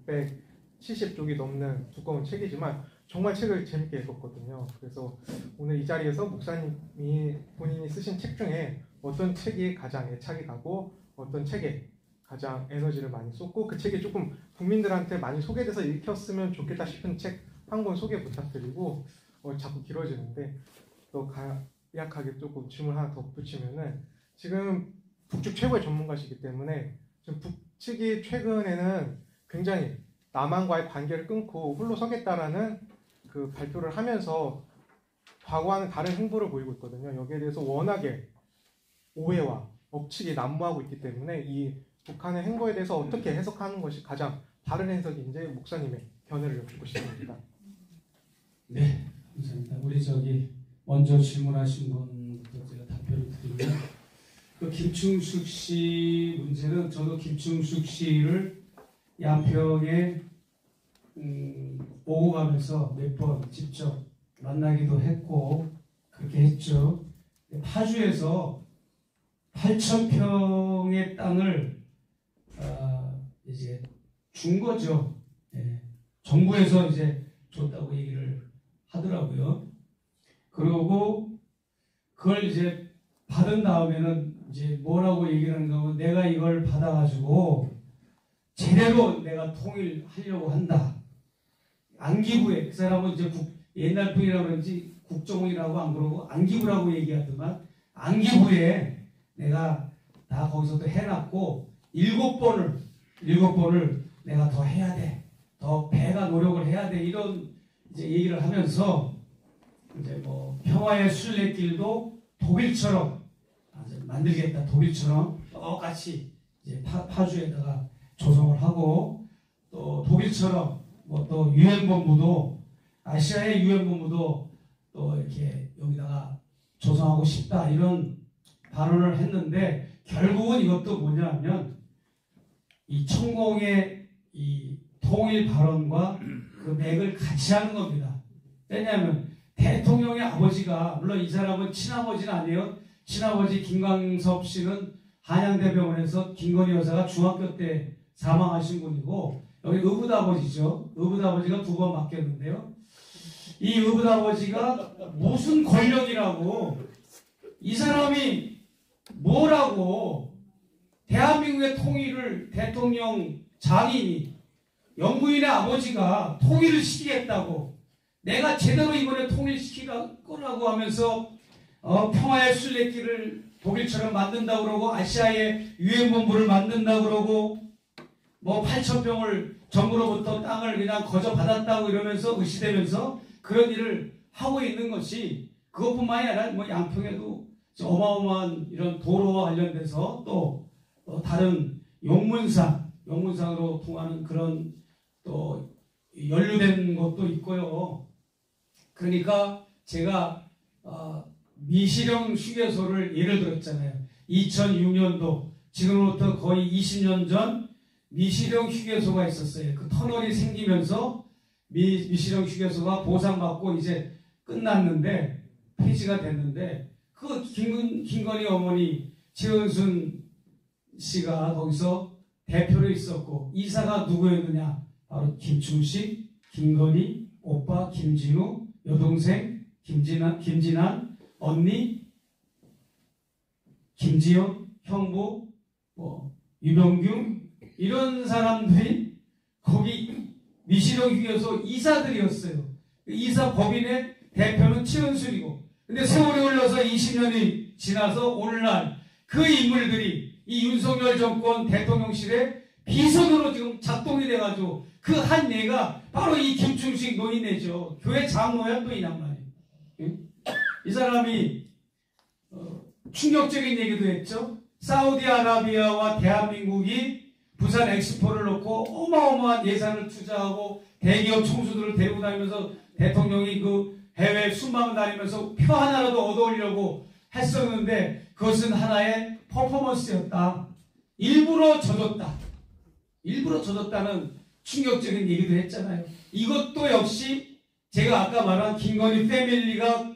670쪽이 넘는 두꺼운 책이지만 정말 책을 재밌게 읽었거든요. 그래서 오늘 이 자리에서 목사님이 본인이 쓰신 책 중에 어떤 책이 가장 애착이 가고 어떤 책에 가장 에너지를 많이 쏟고 그 책이 조금 국민들한테 많이 소개돼서 읽혔으면 좋겠다 싶은 책 한 권 소개 부탁드리고 자꾸 길어지는데 또 간략하게 조금 질문 하나 덧붙이면은 지금 북측 최고의 전문가시기 때문에 지금 북측이 최근에는 굉장히 남한과의 관계를 끊고 홀로 서겠다라는 그 발표를 하면서 과거와는 다른 행보를 보이고 있거든요. 여기에 대해서 워낙에 오해와 억측이 난무하고 있기 때문에 이 북한의 행보에 대해서 어떻게 해석하는 것이 가장 바른 해석인지 목사님의 견해를 여쭙고 싶습니다. 네, 감사합니다. 우리 먼저 질문하신 분부터 제가 답변을 드리면 그 김충숙 씨 문제는 저도 김충숙 씨를 양평에 오고 가면서 몇 번 직접 만나기도 했고 그렇게 했죠. 파주에서 8,000평의 땅을 이제 준 거죠. 예. 정부에서 이제 줬다고 얘기를 하더라고요. 그리고 그걸 이제 받은 다음에는 이제 뭐라고 얘기를 하는가 하면 내가 이걸 받아가지고 제대로 내가 통일하려고 한다. 안기부에 그 사람은 이제 옛날 분이라고 그런지 국정원이라고 안 그러고 안기부라고 얘기하더만 안기부에 내가 다 거기서 또 해놨고 7번을 내가 더 해야 돼. 더 배가 노력을 해야 돼. 이런 이제 얘기를 하면서 이제 뭐 평화의 순례길도 독일처럼 만들겠다. 독일처럼 똑같이 이제 파주에다가 조성을 하고 또 독일처럼 뭐 또 유엔 본부도 아시아의 유엔 본부도 또 이렇게 여기다가 조성하고 싶다 이런 발언을 했는데 결국은 이것도 뭐냐면 이 천공의 이 통일 발언과 그 맥을 같이 하는 겁니다. 왜냐하면 대통령의 아버지가 물론 이 사람은 친아버지는 아니에요. 친아버지 김광섭 씨는 한양대병원에서 김건희 여사가 중학교 때 사망하신 분이고 여기 의붓아버지죠. 의붓아버지가 2번 바뀌었는데요. 이 의붓아버지가 무슨 권력이라고 이 사람이 뭐라고 대한민국의 통일을 대통령 장인이 영부인의 아버지가 통일을 시키겠다고 내가 제대로 이번에 통일시킬 거라고 하면서 평화의 순례길을 독일처럼 만든다고 그러고 아시아의 유엔본부를 만든다고 그러고 뭐 8,000평을 정부로부터 땅을 그냥 거저 받았다고 이러면서 의시되면서 그런 일을 하고 있는 것이 그것뿐만이 아니라 뭐 양평에도 어마어마한 이런 도로와 관련돼서 또 다른 용문상으로 통하는 그런 또 연루된 것도 있고요. 그러니까 제가 미시령 휴게소를 예를 들었잖아요. 2006년도 지금부터 거의 20년 전 미시령 휴게소가 있었어요. 그 터널이 생기면서 미시령 휴게소가 보상받고 이제 끝났는데 폐지가 됐는데 그 김건희 어머니 최은순 씨가 거기서 대표로 있었고 이사가 누구였느냐? 바로 김충식, 김건희, 오빠 김진우, 여동생 김진안, 언니 김지영, 형부 유병규 이런 사람들이 거기 미시령 휴게소 이사들이었어요. 이사 법인의 대표는 최은순이고 근데 세월이 흘러서 20년이 지나서 오늘날 그 인물들이 이 윤석열 정권 대통령실에 비서으로 지금 작동이 돼가지고 그 한 예가 바로 이 김충식 노인네죠. 교회 장로야 또 이 양반이. 이 사람이 충격적인 얘기도 했죠. 사우디아라비아와 대한민국이 부산 엑스포를 놓고 어마어마한 예산을 투자하고 대기업 총수들을 데리고 다니면서 대통령이 그 해외 순방 다니면서 표 하나라도 얻어오려고 했었는데 그것은 하나의 퍼포먼스였다. 일부러 젖었다는 충격적인 얘기도 했잖아요. 이것도 역시 제가 아까 말한 김건희 패밀리가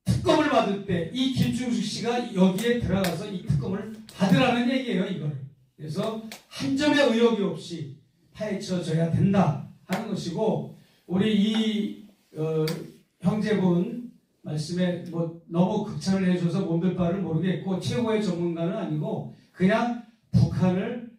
특검을 받을 때 이 김충식 씨가 여기에 들어가서 이 특검을 받으라는 얘기예요, 이걸. 그래서 한 점의 의혹이 없이 파헤쳐져야 된다 하는 것이고, 우리 이 형제분 말씀에 뭐 너무 극찬을 해줘서 몸둘 바를 모르겠고, 최고의 전문가는 아니고 그냥 북한을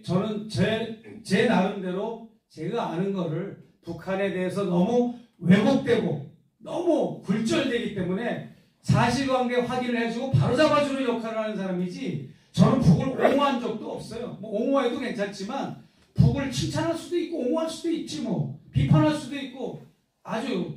저는 제 나름대로 제가 아는 거를 북한에 대해서 너무 왜곡되고 너무 굴절되기 때문에 사실관계 확인을 해주고 바로잡아주는 역할을 하는 사람이지, 저는 북을 옹호한 적도 없어요. 뭐 옹호해도 괜찮지만 북을 칭찬할 수도 있고 옹호할 수도 있지, 뭐 비판할 수도 있고 아주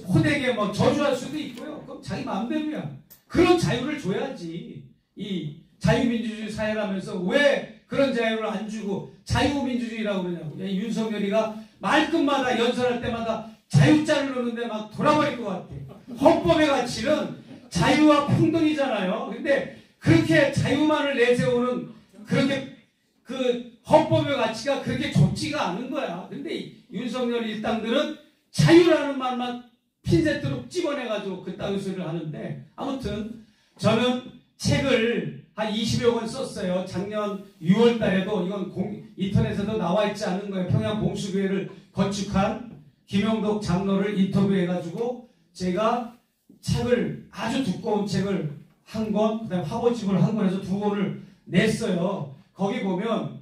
호되게 뭐 저주할 수도 있고요. 그럼 자기 마음대로야. 그런 자유를 줘야지. 이 자유민주주의 사회라면서 왜 그런 자유를 안 주고 자유민주주의라고 그러냐고. 윤석열이가 말끝마다 연설할 때마다 자유자를 놓는데 막 돌아버릴 것 같아. 헌법의 가치는 자유와 평등이잖아요. 근데 그렇게 자유만을 내세우는 그렇게 그 헌법의 가치가 그렇게 좋지가 않은 거야. 근데 윤석열 일당들은 자유라는 말만 핀셋으로 집어내가지고 그따위 소리를 하는데, 아무튼 저는 책을 한 20여 권 썼어요. 작년 6월 달에도 이건 인터넷에도 나와 있지 않은 거예요. 평양 봉수교회를 건축한 김영덕 장로를 인터뷰해가지고 제가 책을, 아주 두꺼운 책을 한 권, 그 다음에 화보집을 한 권에서 2권을 냈어요. 거기 보면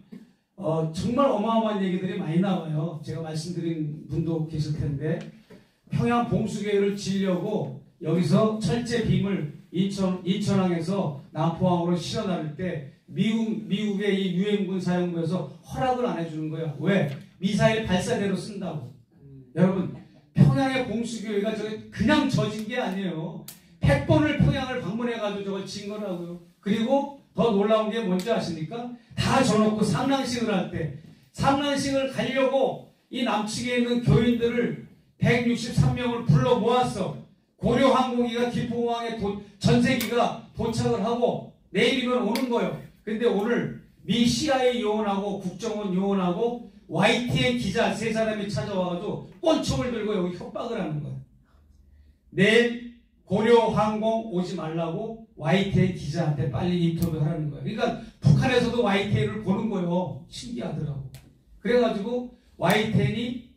정말 어마어마한 얘기들이 많이 나와요. 제가 말씀드린 분도 계실 텐데, 평양 봉수교회를 지으려고 여기서 철제 빔을 인천항에서 남포항으로 실어 나를 때 미국의 이 유엔군 사령부에서 허락을 안 해주는 거야. 왜? 미사일 발사대로 쓴다고. 여러분, 평양의 봉수교회가 저게 그냥 져진 게 아니에요. 100번을 평양을 방문해가지고 저걸 진 거라고요. 그리고 더 놀라운 게 뭔지 아십니까? 다 져놓고 상랑식을 할 때, 상랑식을 가려고 이 남측에 있는 교인들을 163명을 불러 모았어. 고려항공기가 김포공항에 전세기가 도착을 하고 내일이면 오는 거예요. 근데 오늘 미 CIA 요원하고 국정원 요원하고 YTN 기자 3사람이 찾아와가지고 권총을 들고 여기 협박을 하는 거예요. 내일 고려항공 오지 말라고 YTN 기자한테 빨리 인터뷰하라는 거예요. 그러니까 북한에서도 YTN을 보는 거예요. 신기하더라고. 그래가지고 YTN이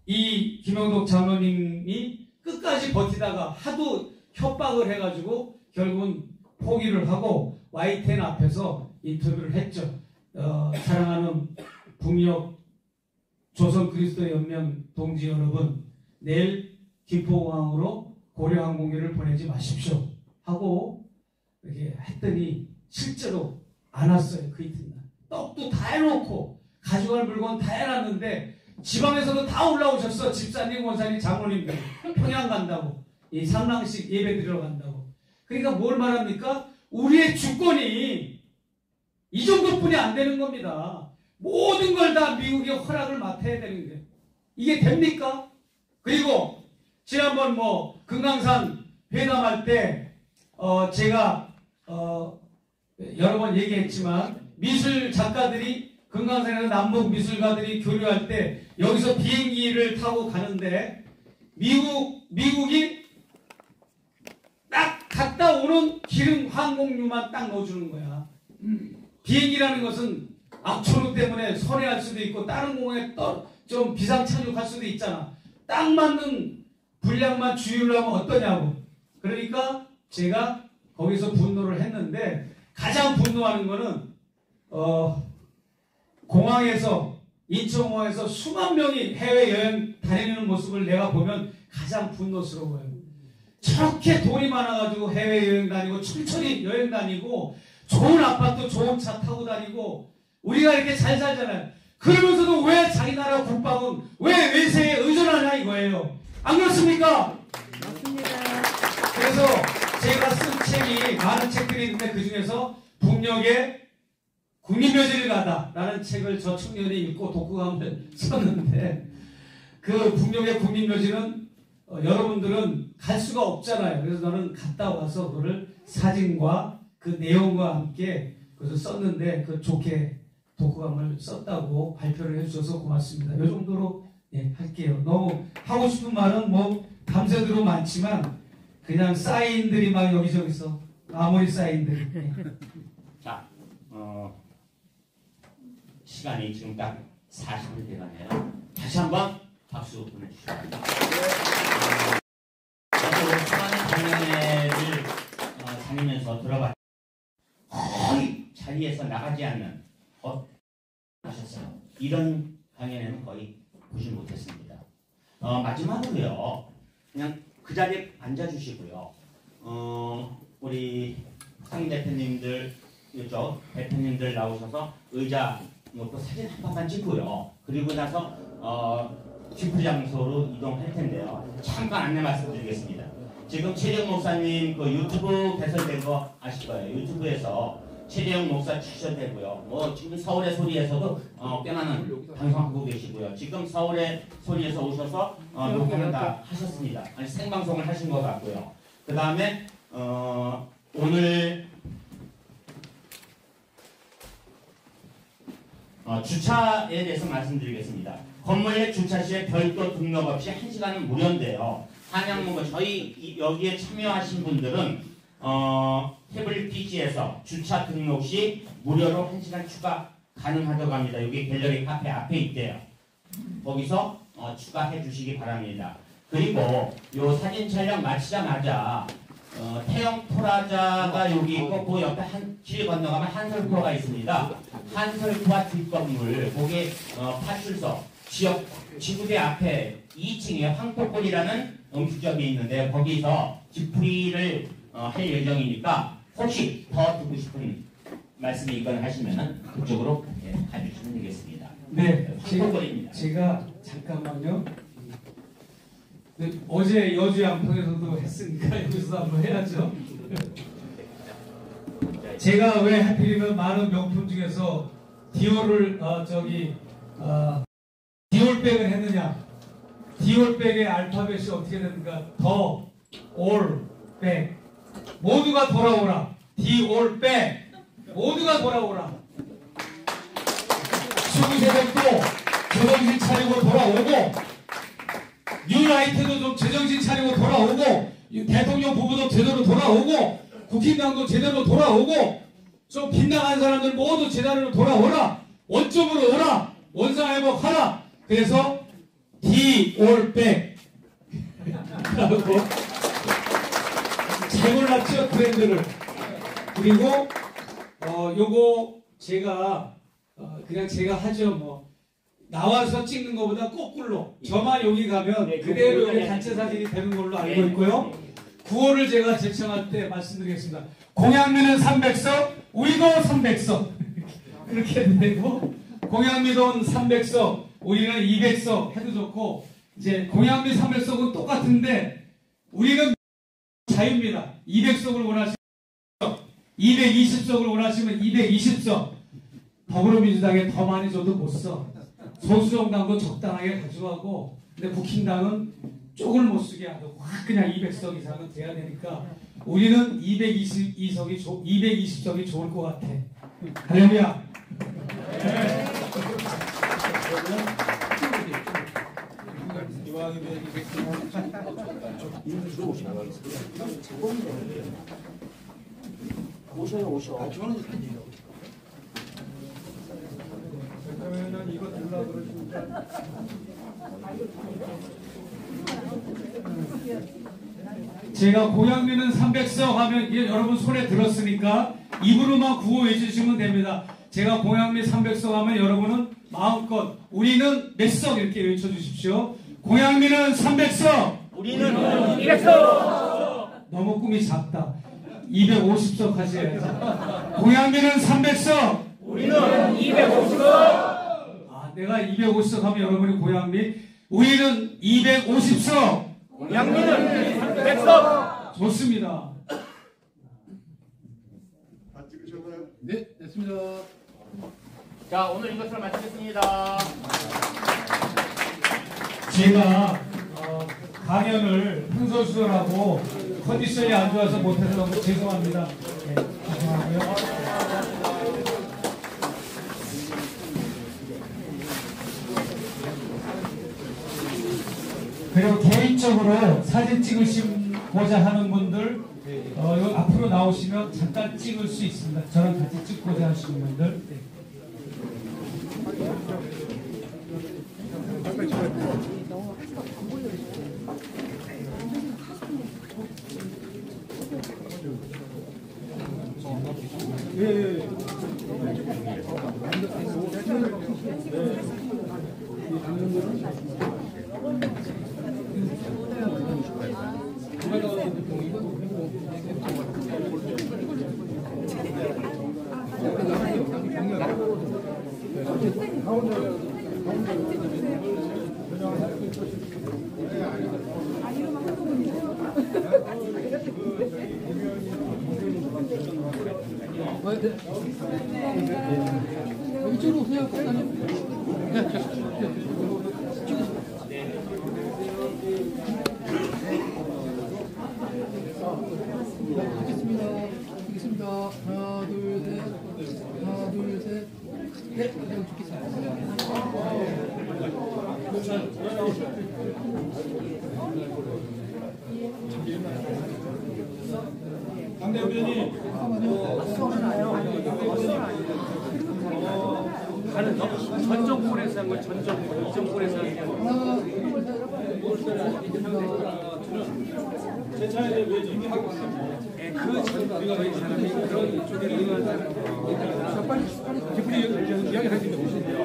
이 김영덕 장로님이 끝까지 버티다가 하도 협박을 해가지고 결국은 포기를 하고 YTN 앞에서 인터뷰를 했죠. 사랑하는 북녘 조선 그리스도 연맹 동지 여러분, 내일 김포공항으로 고려항공기를 보내지 마십시오 하고 이렇게 했더니 실제로 안 왔어요. 그 이튿날 떡도 다 해놓고 가져갈 물건 다 해놨는데 지방에서도 다 올라오셨어. 집사님, 원사님, 장로님들 평양 간다고, 이 상랑식 예배 드리러 간다고. 그러니까 뭘 말합니까? 우리의 주권이 이 정도뿐이 안 되는 겁니다. 모든 걸 다 미국의 허락을 맡아야 되는 거예요. 이게 됩니까? 그리고 지난번 뭐 금강산 회담할 때 제가 여러 번 얘기했지만 미술 작가들이 금강산에서 남북 미술가들이 교류할 때 여기서 비행기를 타고 가는데 미국이 딱 갔다 오는 기름 항공유만 딱 넣어주는 거야. 비행기라는 것은 악천후 때문에 선회할 수도 있고 다른 공항에 좀 비상착륙할 수도 있잖아. 딱 맞는 분량만 주유를 하면 어떠냐고. 그러니까 제가 거기서 분노를 했는데, 가장 분노하는 거는 공항에서, 인천공항에서 수만 명이 해외여행 다니는 모습을 내가 보면 가장 분노스러워요. 저렇게 돈이 많아가지고 해외여행 다니고 천천히 여행 다니고 좋은 아파트 좋은 차 타고 다니고 우리가 이렇게 잘 살잖아요. 그러면서도 왜 자기 나라 국방은 왜 외세에 의존하냐 이거예요. 안 그렇습니까? 맞습니다. 그래서 제가 쓴 책이 많은 책들이 있는데 그 중에서 북녘의 국립묘지를 가다 라는 책을 저 청년이 읽고 독후감을 썼는데, 그 북녘의 국립묘지는 여러분들은 갈 수가 없잖아요. 그래서 저는 갔다 와서 그거를 사진과 그 내용과 함께 그래서 썼는데 그 좋게 독후감을 썼다고 발표를 해주셔서 고맙습니다. 이 정도로 할게요. 너무 하고 싶은 말은 뭐 밤새도록 많지만 그냥 사인들이 막 여기저기서 아무리 사인들이. 자, 시간이 지금 딱 40분 돼가네요. 다시 한번 박수 보내주시기 바랍니다. 저도 수많은 강연회를 다니면서 들어봤는데 거의 자리에서 나가지 않는 하셨어요. 이런 강연회는 거의 보지 못했습니다. 마지막으로요. 그냥 그 자리에 앉아주시고요. 우리 상임 대표님들 이쪽 대표님들 나오셔서 의자 놓고 사진 한 번만 찍고요. 그리고 나서 쥐풀 장소로 이동할 텐데요. 잠깐 안내 말씀드리겠습니다. 지금 최재형 목사님 그 유튜브 개설된 거 아실 거예요. 유튜브에서 최재형 목사 추천되고요. 지금 서울의 소리에서도 꽤 많은 방송하고 계시고요. 지금 서울의 소리에서 오셔서 녹화를 다 하셨습니다. 아니 생방송을 하신 것 같고요. 그 다음에 오늘 주차에 대해서 말씀드리겠습니다. 건물의 주차 시에 별도 등록 없이 1시간은 무료인데요. 한양문고 저희 여기에 참여하신 분들은 태블릿 PC에서 주차 등록 시 무료로 1시간 추가 가능하다고 합니다. 여기 갤러리 카페 앞에 있대요. 거기서 추가해 주시기 바랍니다. 그리고 요 사진 촬영 마치자마자 태영 프라자가 여기 있고 그 옆에 길 건너가면 한설코가 있습니다. 한설코와 뒷건물 거기 파출소 지역 지구대 앞에 2층에 황토골이라는 음식점이 있는데 거기서 집풀이를 할 예정이니까 혹시 더 듣고 싶은 말씀이 있거나 하시면은 그쪽으로 가주시면 되겠습니다. 네, 황토골입니다. 제가 잠깐만요. 네, 어제 여주 양평에서도 했으니까 여기서도 한번 해야죠. 제가 왜 하필이면 많은 명품 중에서 디올을 디올백을 했느냐? 디올백의 알파벳이 어떻게 되는가? 더, 올, 백 모두가 돌아오라. 디올백 모두가 돌아오라. 수구세력도 제정신 차리고 돌아오고 뉴라이트도 좀 제정신 차리고 돌아오고 대통령 부부도 제대로 돌아오고 국힘당도 제대로 돌아오고 좀 빗나간 사람들 모두 제자리로 돌아오라. 원점으로 오라. 원상회복하라. 그래서 디올백 라고 잘 골랐죠 트렌드를. 그리고 요거 제가 그냥 제가 하죠 뭐. 나와서 찍는 것보다 거꾸로 저만 여기 가면 그대로 여기 단체 사진이 되는 걸로 알고 있고요. 구호를 제가 제청할 때 말씀드리겠습니다. 공양미는 300석, 우리도 300석 그렇게 되고 공양미돈 300석, 우리는 200석 해도 좋고 이제 공양미 300석은 똑같은데 우리는 자유입니다. 200석을 원하시면 220석을 원하시면 220석 더불어민주당에 더 많이 줘도 못 써. 소수정당도 적당하게 가져가고 근데 국힘당은 쪽을 못 쓰게 하고 확 그냥 200석 이상은 돼야 되니까 우리는 220석이 좋을 것 같아. 할렐루야. 오셔. 그러면은 이거 들라 그러시니까 제가 공양미는 300석 하면 이게 여러분 손에 들었으니까 입으로만 구호해 주시면 됩니다. 제가 공양미 300석 하면 여러분은 마음껏 우리는 몇 석 이렇게 외쳐주십시오. 공양미는 300석, 우리는 200석. 너무 꿈이 작다. 250석 하셔야지. 공양미는 300석, 우리는 250석. 아, 내가 250석 하면 여러분이 고양미, 우리는 250석. 양미는 300석. 좋습니다. 다 찍으셨나요? 네, 됐습니다. 자, 오늘 이것으로 마치겠습니다. 제가 강연을 흥설수설하고 컨디션이 안 좋아서 못해서 너무 죄송합니다. 네, 죄송하고요. 그리고 개인적으로 사진 찍으시고자 하는 분들 여기 앞으로 나오시면 잠깐 찍을 수 있습니다. 저랑 같이 찍고자 하시는 분들. 이쪽으로 오세요, 목사님. 찍겠습니다. 하나, 둘, 셋. 하나, 둘, 셋. 네, 그냥 강대 의원님, 가는 전정골에서 한 걸 전정골에서 한 게. 하나, 둘, 셋. 제 차례에 왜 준비하고 있어요? 그 저희 사람이 그런 쪽에 응하는 빨리 deputy 이야기 할 수 있는 곳인데요.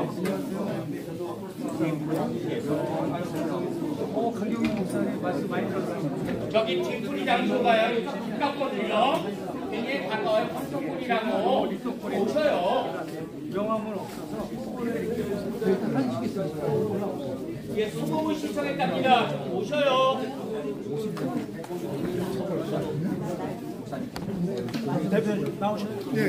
강경희 목사님 말씀 많이 들었어요. 저기 뒤풀이 장소가요. 가깝거든요. 굉장히 가까워요. 황토골이라고 오셔요. 명함은 없어서 일단 하시겠습니다. 예, 수고문 신청했답니다. 오셔요. 대표님 나오시죠. 예.